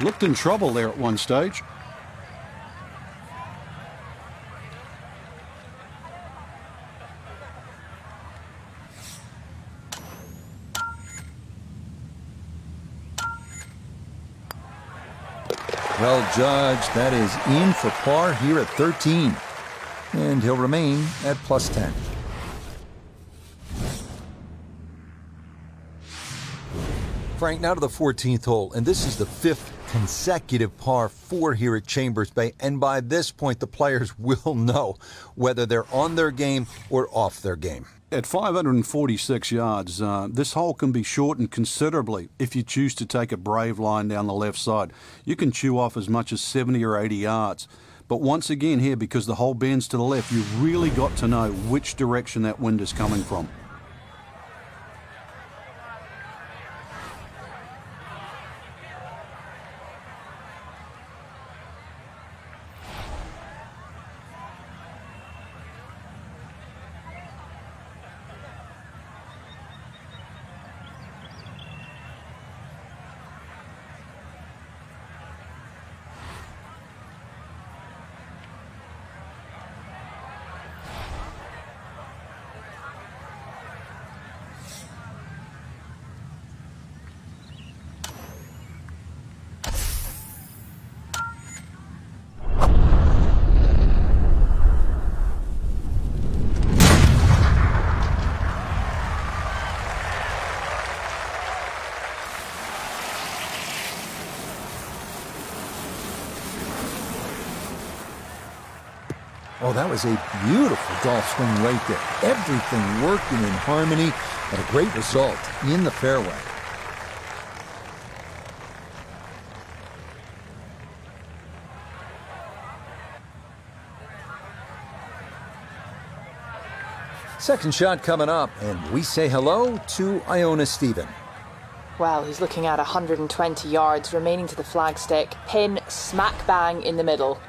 Looked in trouble there at one stage. Well judged, that is in for par here at 13. And he'll remain at plus 10. Frank, now to the 14th hole, and this is the 5th consecutive par 4 here at Chambers Bay, and by this point the players will know whether they're on their game or off their game. At 546 yards, this hole can be shortened considerably if you choose to take a brave line down the left side. You can chew off as much as 70 or 80 yards. But once again here, because the hole bends to the left, you've really got to know which direction that wind is coming from. Oh, that was a beautiful golf swing right there. Everything working in harmony and a great result in the fairway. Second shot coming up, and we say hello to Iona Stephen. Well, he's looking at 120 yards remaining to the flagstick, pin smack bang in the middle.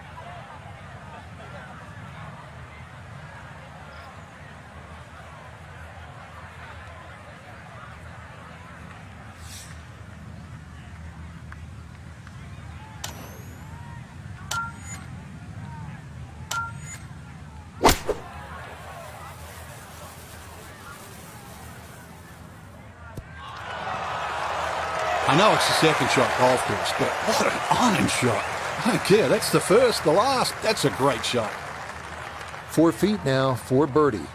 I know it's the second shot golf course, but what an iron shot. I don't care. That's the first, the last. That's a great shot. 4 feet now for birdie.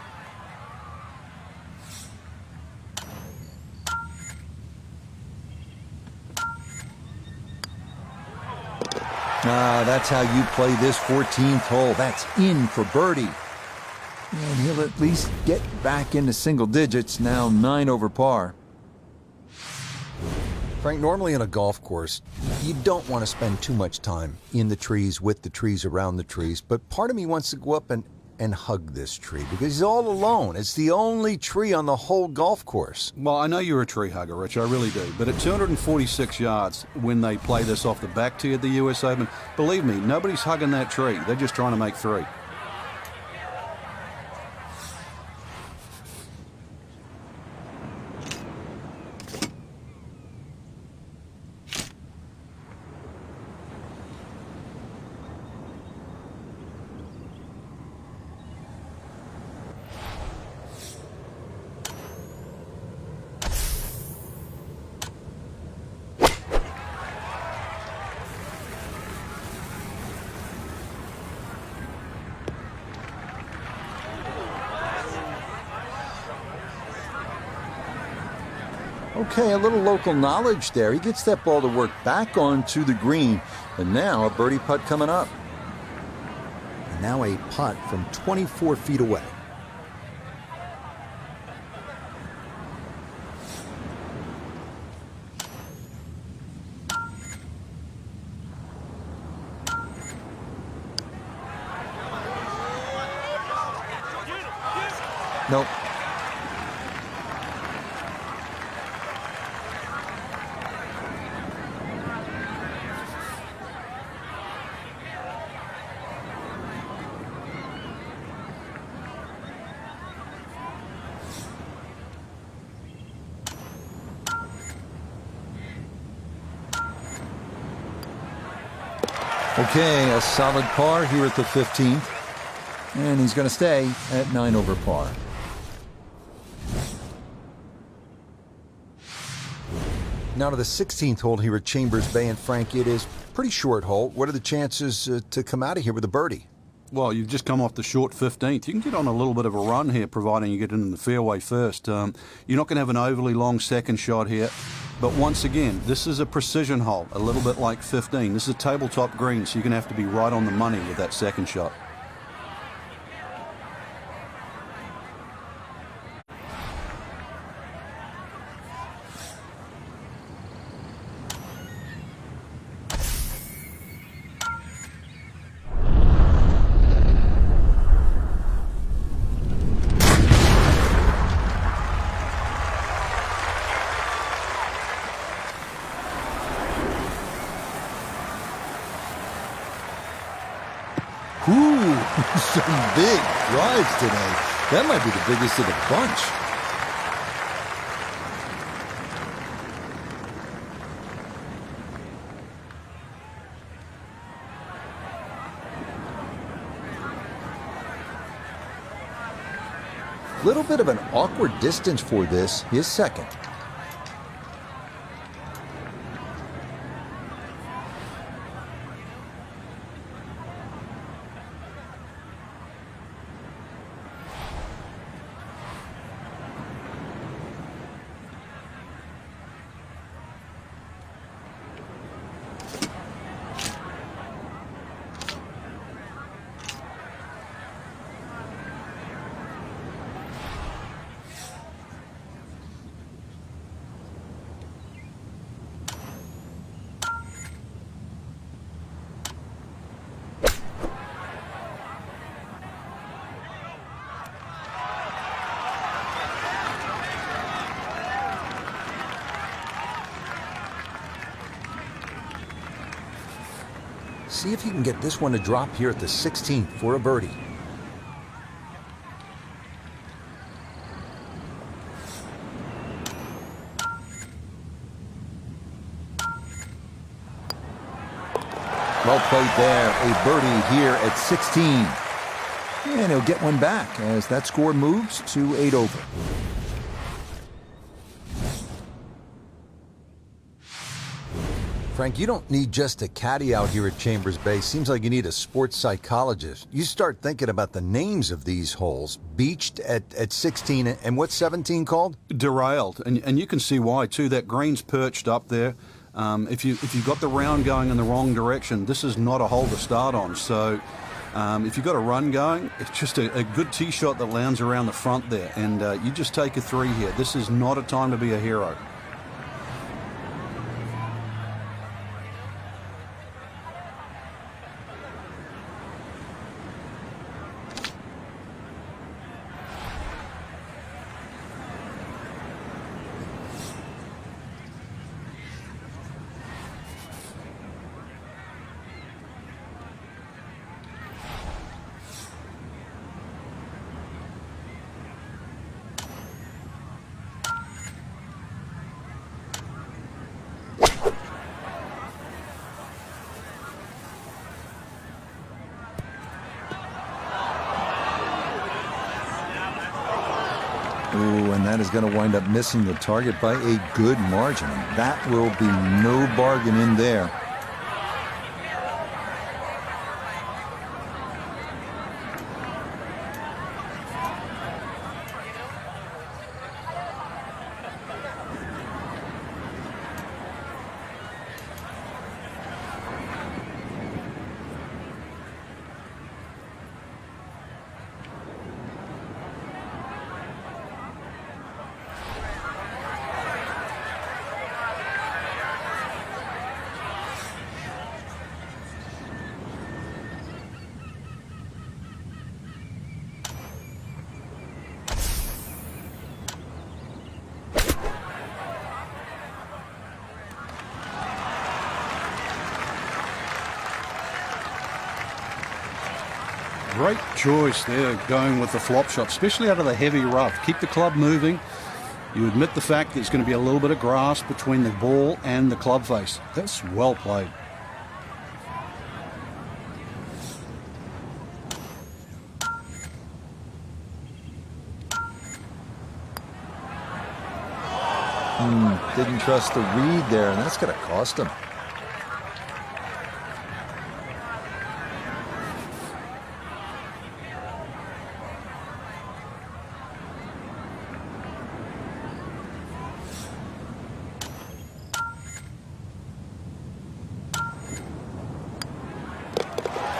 That's how you play this 14th hole. That's in for birdie. And he'll at least get back into single digits, now 9 over par. Frank, normally in a golf course, you don't want to spend too much time in the trees, with the trees, around the trees, but part of me wants to go up and hug this tree because he's all alone. It's the only tree on the whole golf course. Well, I know you're a tree hugger, Rich, I really do. But at 246 yards, when they play this off the back tee at the US Open, believe me, nobody's hugging that tree. They're just trying to make 3. Okay, a little local knowledge there. He gets that ball to work back onto the green. And now a birdie putt coming up. And now a putt from 24 feet away. Nope. Okay, a solid par here at the 15th. And he's going to stay at 9 over par. Now to the 16th hole here at Chambers Bay, and Frank, it is pretty short hole. What are the chances to come out of here with a birdie? Well, you've just come off the short 15th. You can get on a little bit of a run here, providing you get into the fairway first. You're not going to have an overly long second shot here. But once again, this is a precision hole, a little bit like 15. This is a tabletop green, so you're going to have to be right on the money with that second shot. Ooh, some big drives today. That might be the biggest of the bunch. Little bit of an awkward distance for this, his second. See if you can get this one to drop here at the 16th for a birdie. Well played there, a birdie here at 16. And he'll get one back as that score moves to 8 over. Frank, you don't need just a caddy out here at Chambers Bay. Seems like you need a sports psychologist. You start thinking about the names of these holes. Beached at 16, and what's 17 called? Derailed, and you can see why too. That green's perched up there. If you've got the round going in the wrong direction, this is not a hole to start on. So if you've got a run going, it's just a good tee shot that lands around the front there, and you just take a 3 here. This is not a time to be a hero. Ooh, and that is going to wind up missing the target by a good margin. And that will be no bargain in there. Great choice there, going with the flop shot, especially out of the heavy rough. Keep the club moving. You admit the fact that there's going to be a little bit of grass between the ball and the club face. That's well played. Didn't trust the read there, and that's going to cost him.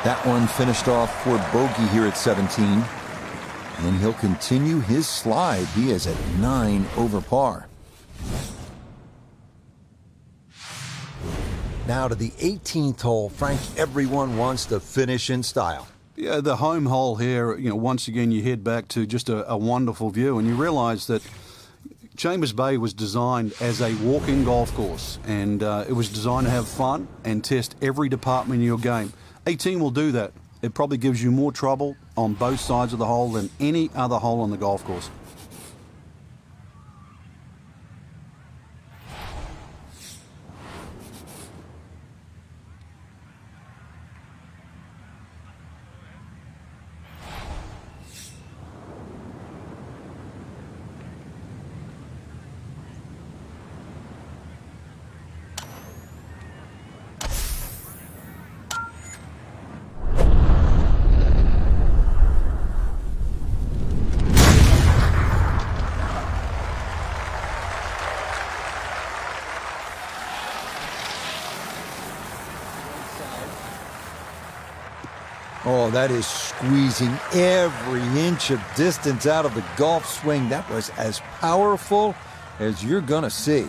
That one finished off for bogey here at 17. And he'll continue his slide. He is at 9 over par. Now to the 18th hole. Frank, everyone wants to finish in style. Yeah, the home hole here, once again you head back to just a wonderful view, and you realise that Chambers Bay was designed as a walking golf course, and it was designed to have fun and test every department in your game. 18 will do that. It probably gives you more trouble on both sides of the hole than any other hole on the golf course. Oh, that is squeezing every inch of distance out of the golf swing. That was as powerful as you're going to see.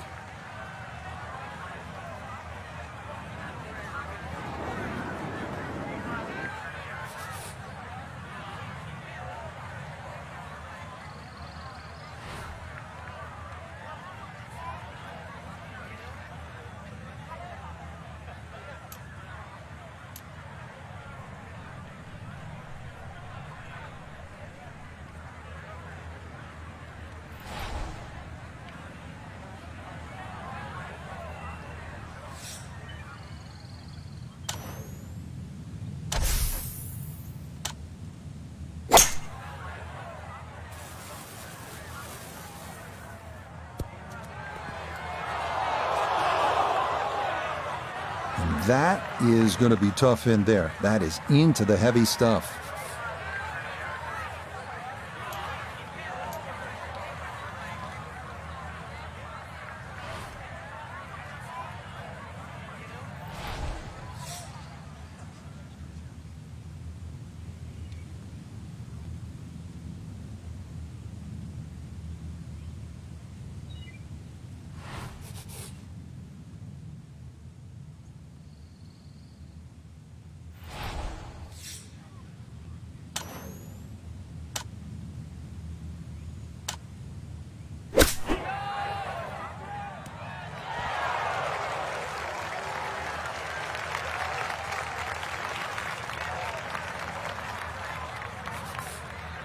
And that is going to be tough in there. That is into the heavy stuff.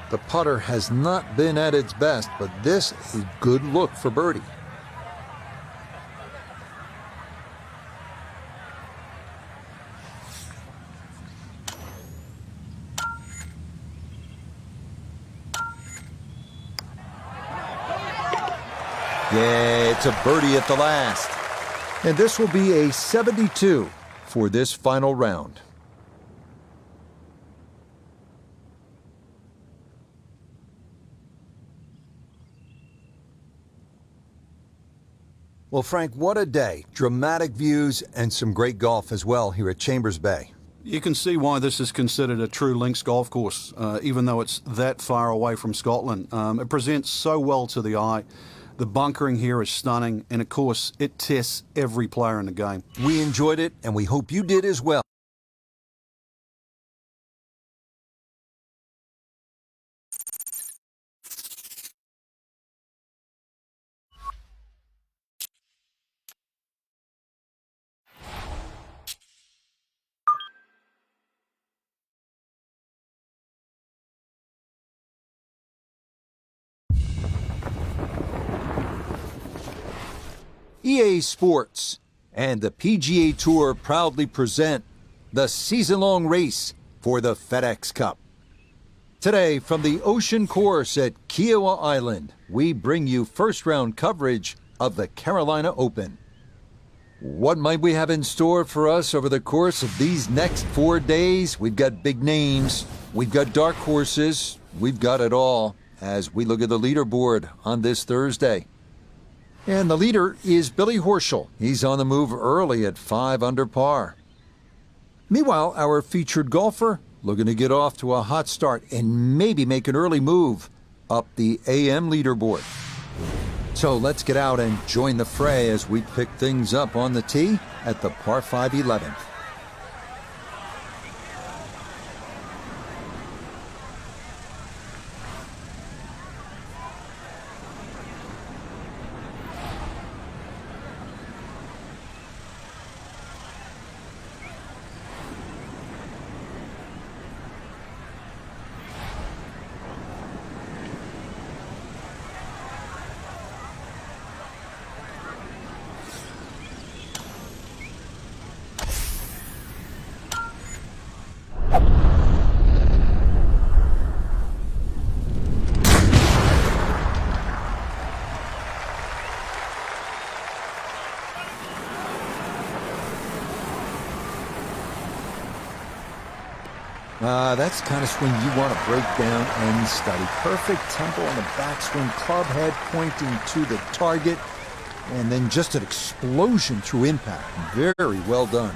The putter has not been at its best, but this is a good look for birdie. Yeah, it's a birdie at the last. And this will be a 72 for this final round. Well, Frank, what a day. Dramatic views and some great golf as well here at Chambers Bay. You can see why this is considered a true links golf course, even though it's that far away from Scotland. It presents so well to the eye. The bunkering here is stunning, and of course, it tests every player in the game. We enjoyed it, and we hope you did as well. EA Sports and the PGA Tour proudly present the season-long race for the FedEx Cup. Today, from the Ocean Course at Kiowa Island, we bring you first-round coverage of the Carolina Open. What might we have in store for us over the course of these next 4 days? We've got big names, we've got dark horses, we've got it all as we look at the leaderboard on this Thursday. And the leader is Billy Horschel. He's on the move early at 5 under par. Meanwhile, our featured golfer looking to get off to a hot start and maybe make an early move up the AM leaderboard. So let's get out and join the fray as we pick things up on the tee at the par 5 11th. That's the kind of swing you want to break down and study. Perfect tempo on the backswing, club head pointing to the target, and then just an explosion through impact. Very well done.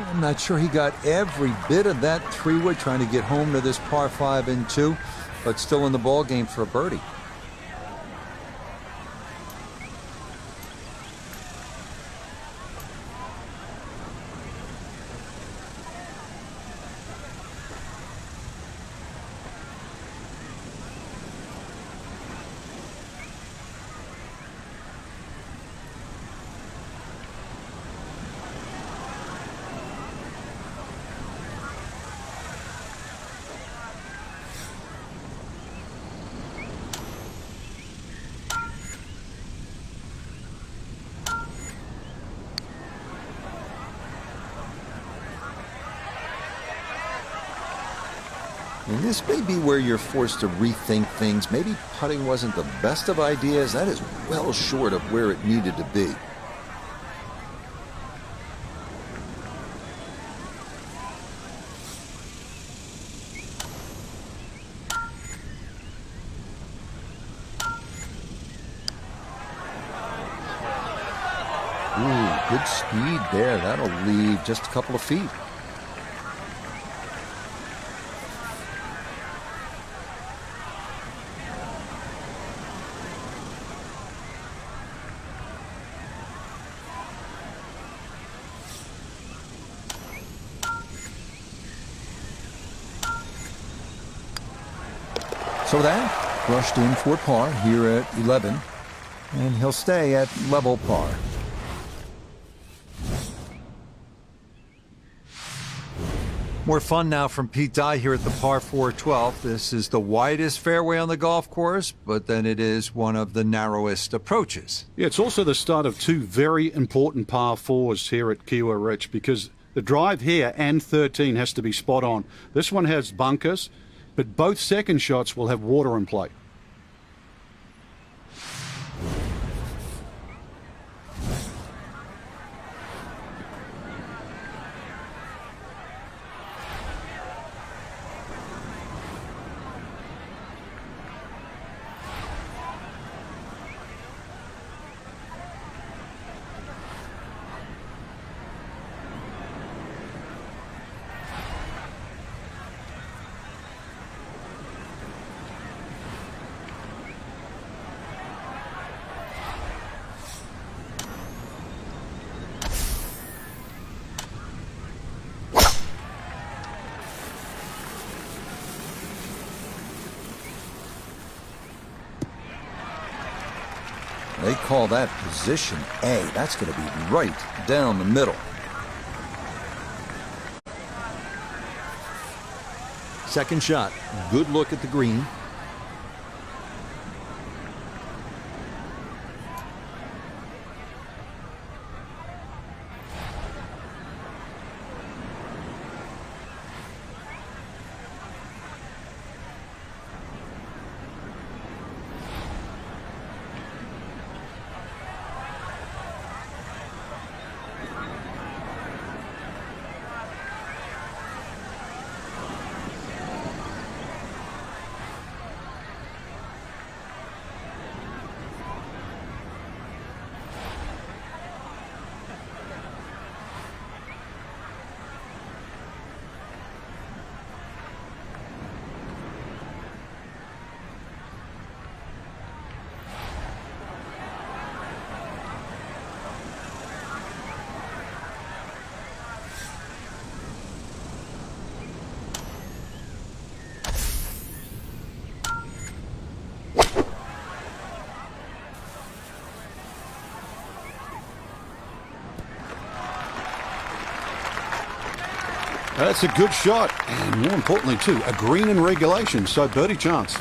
I'm not sure he got every bit of that 3-wood trying to get home to this par 5 and 2, but still in the ball game for a birdie. And this may be where you're forced to rethink things. Maybe putting wasn't the best of ideas. That is well short of where it needed to be. Ooh, good speed there. That'll leave just a couple of feet. So that brushed in for par here at 11, and he'll stay at level par. More fun now from Pete Dye here at the par 4 12th. This is the widest fairway on the golf course, but then it is one of the narrowest approaches. Yeah, it's also the start of two very important par 4s here at Kiwa Ridge, because the drive here and 13 has to be spot on. This one has bunkers, but both second shots will have water in play. They call that position A. That's going to be right down the middle. Second shot. Good look at the green. That's a good shot, and more importantly too, a green in regulation, so birdie chance.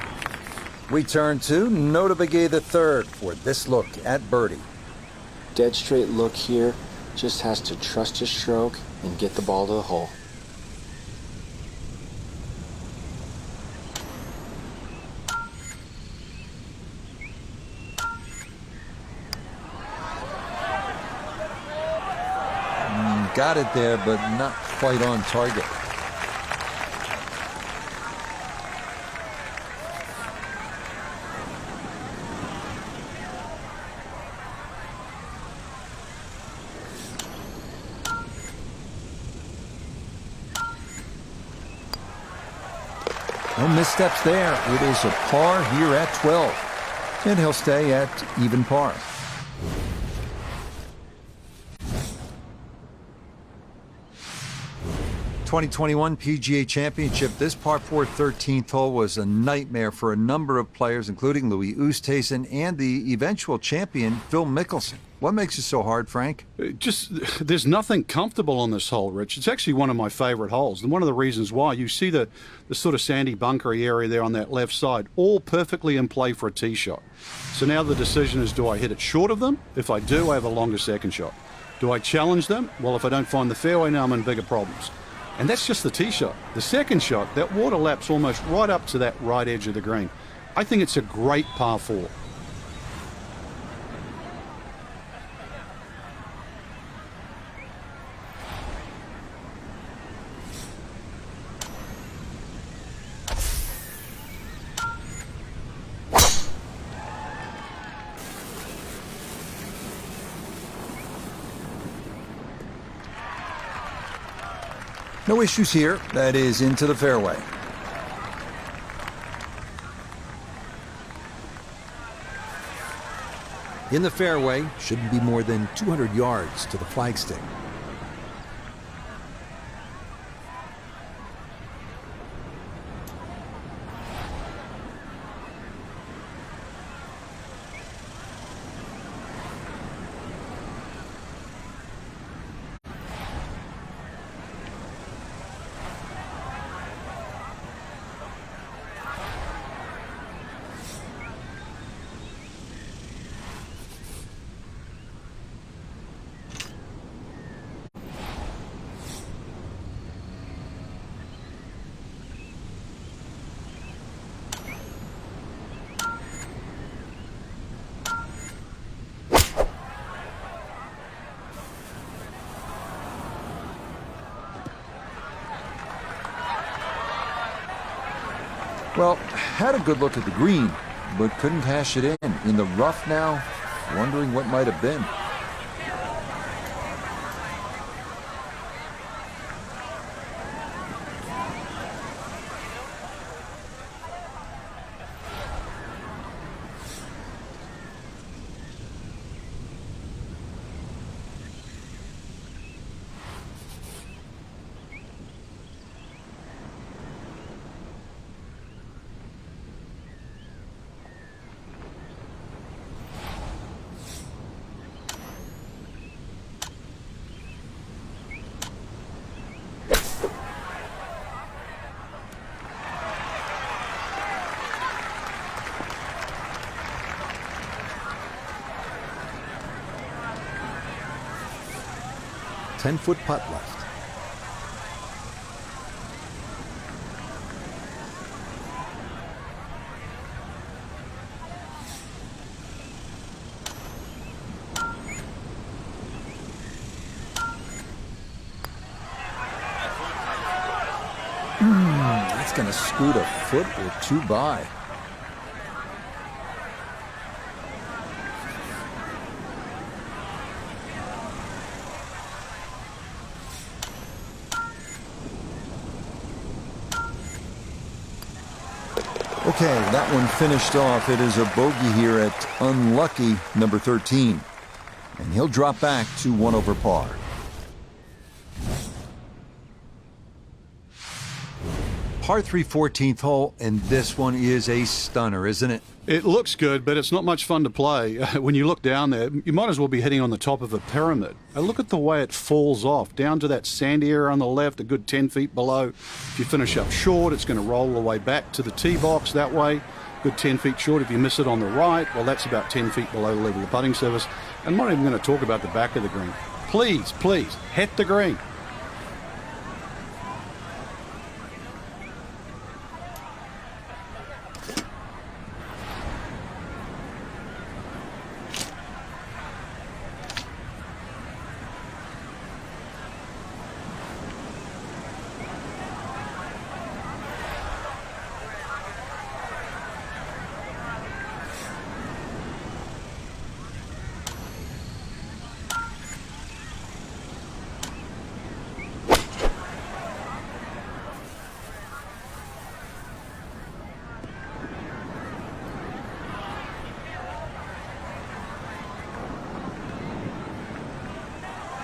We turn to Nota Begay the third for this look at birdie. Dead straight look here, just has to trust his stroke and get the ball to the hole. Got it there, but not quite on target. No missteps there. It is a par here at 12. And he'll stay at even par. '21 PGA Championship. This par 4 13th hole was a nightmare for a number of players, including Louis Oosthuizen and the eventual champion, Phil Mickelson. What makes it so hard, Frank? There's nothing comfortable on this hole, Rich. It's actually one of my favorite holes. And one of the reasons why, you see the sort of sandy bunkery area there on that left side, all perfectly in play for a tee shot. So now the decision is, do I hit it short of them? If I do, I have a longer second shot. Do I challenge them? Well, if I don't find the fairway, now I'm in bigger problems. And that's just the tee shot. The second shot, that water laps almost right up to that right edge of the green. I think it's a great par 4. No issues here. That is into the fairway. In the fairway, shouldn't be more than 200 yards to the flagstick. Well, had a good look at the green, but couldn't cash it in. In the rough now, wondering what might have been. Ten-foot putt left. That's going to scoot a foot or two by. Okay, that one finished off. It is a bogey here at unlucky number 13. And he'll drop back to 1 over par. Par 3 14th hole, and this one is a stunner, isn't it? It looks good, but it's not much fun to play. When you look down there, you might as well be hitting on the top of a pyramid. Look at the way it falls off, down to that sandy area on the left, a good 10 feet below. If you finish up short, it's going to roll the way back to the tee box that way, good 10 feet short. If you miss it on the right, well, that's about 10 feet below the level of putting surface. I'm not even going to talk about the back of the green. Please, please, hit the green.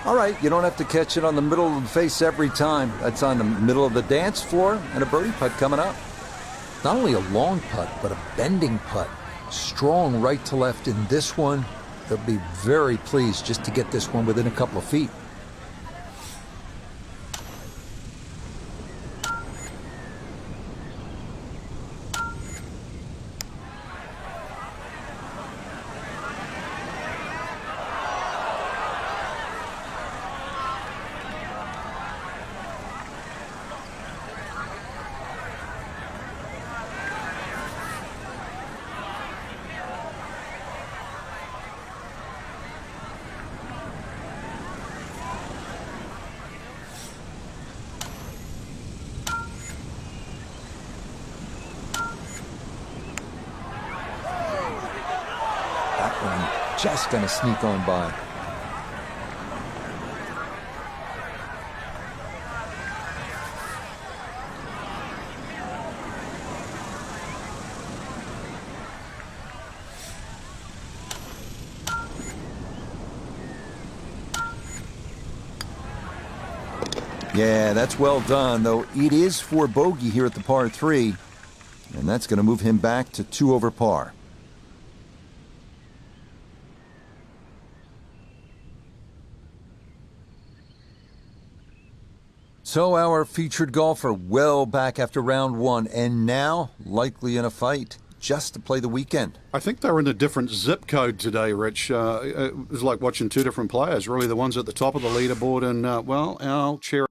All right, you don't have to catch it on the middle of the face every time. That's on the middle of the dance floor, and a birdie putt coming up. Not only a long putt, but a bending putt. Strong right to left in this one. They'll be very pleased just to get this one within a couple of feet. Just gonna sneak on by. Yeah, that's well done, though it is for bogey here at the par 3, and that's going to move him back to 2 over par. So our featured golfer well back after round 1, and now likely in a fight just to play the weekend. I think they're in a different zip code today, Rich. It was like watching two different players, really, the ones at the top of the leaderboard, and, well, our chair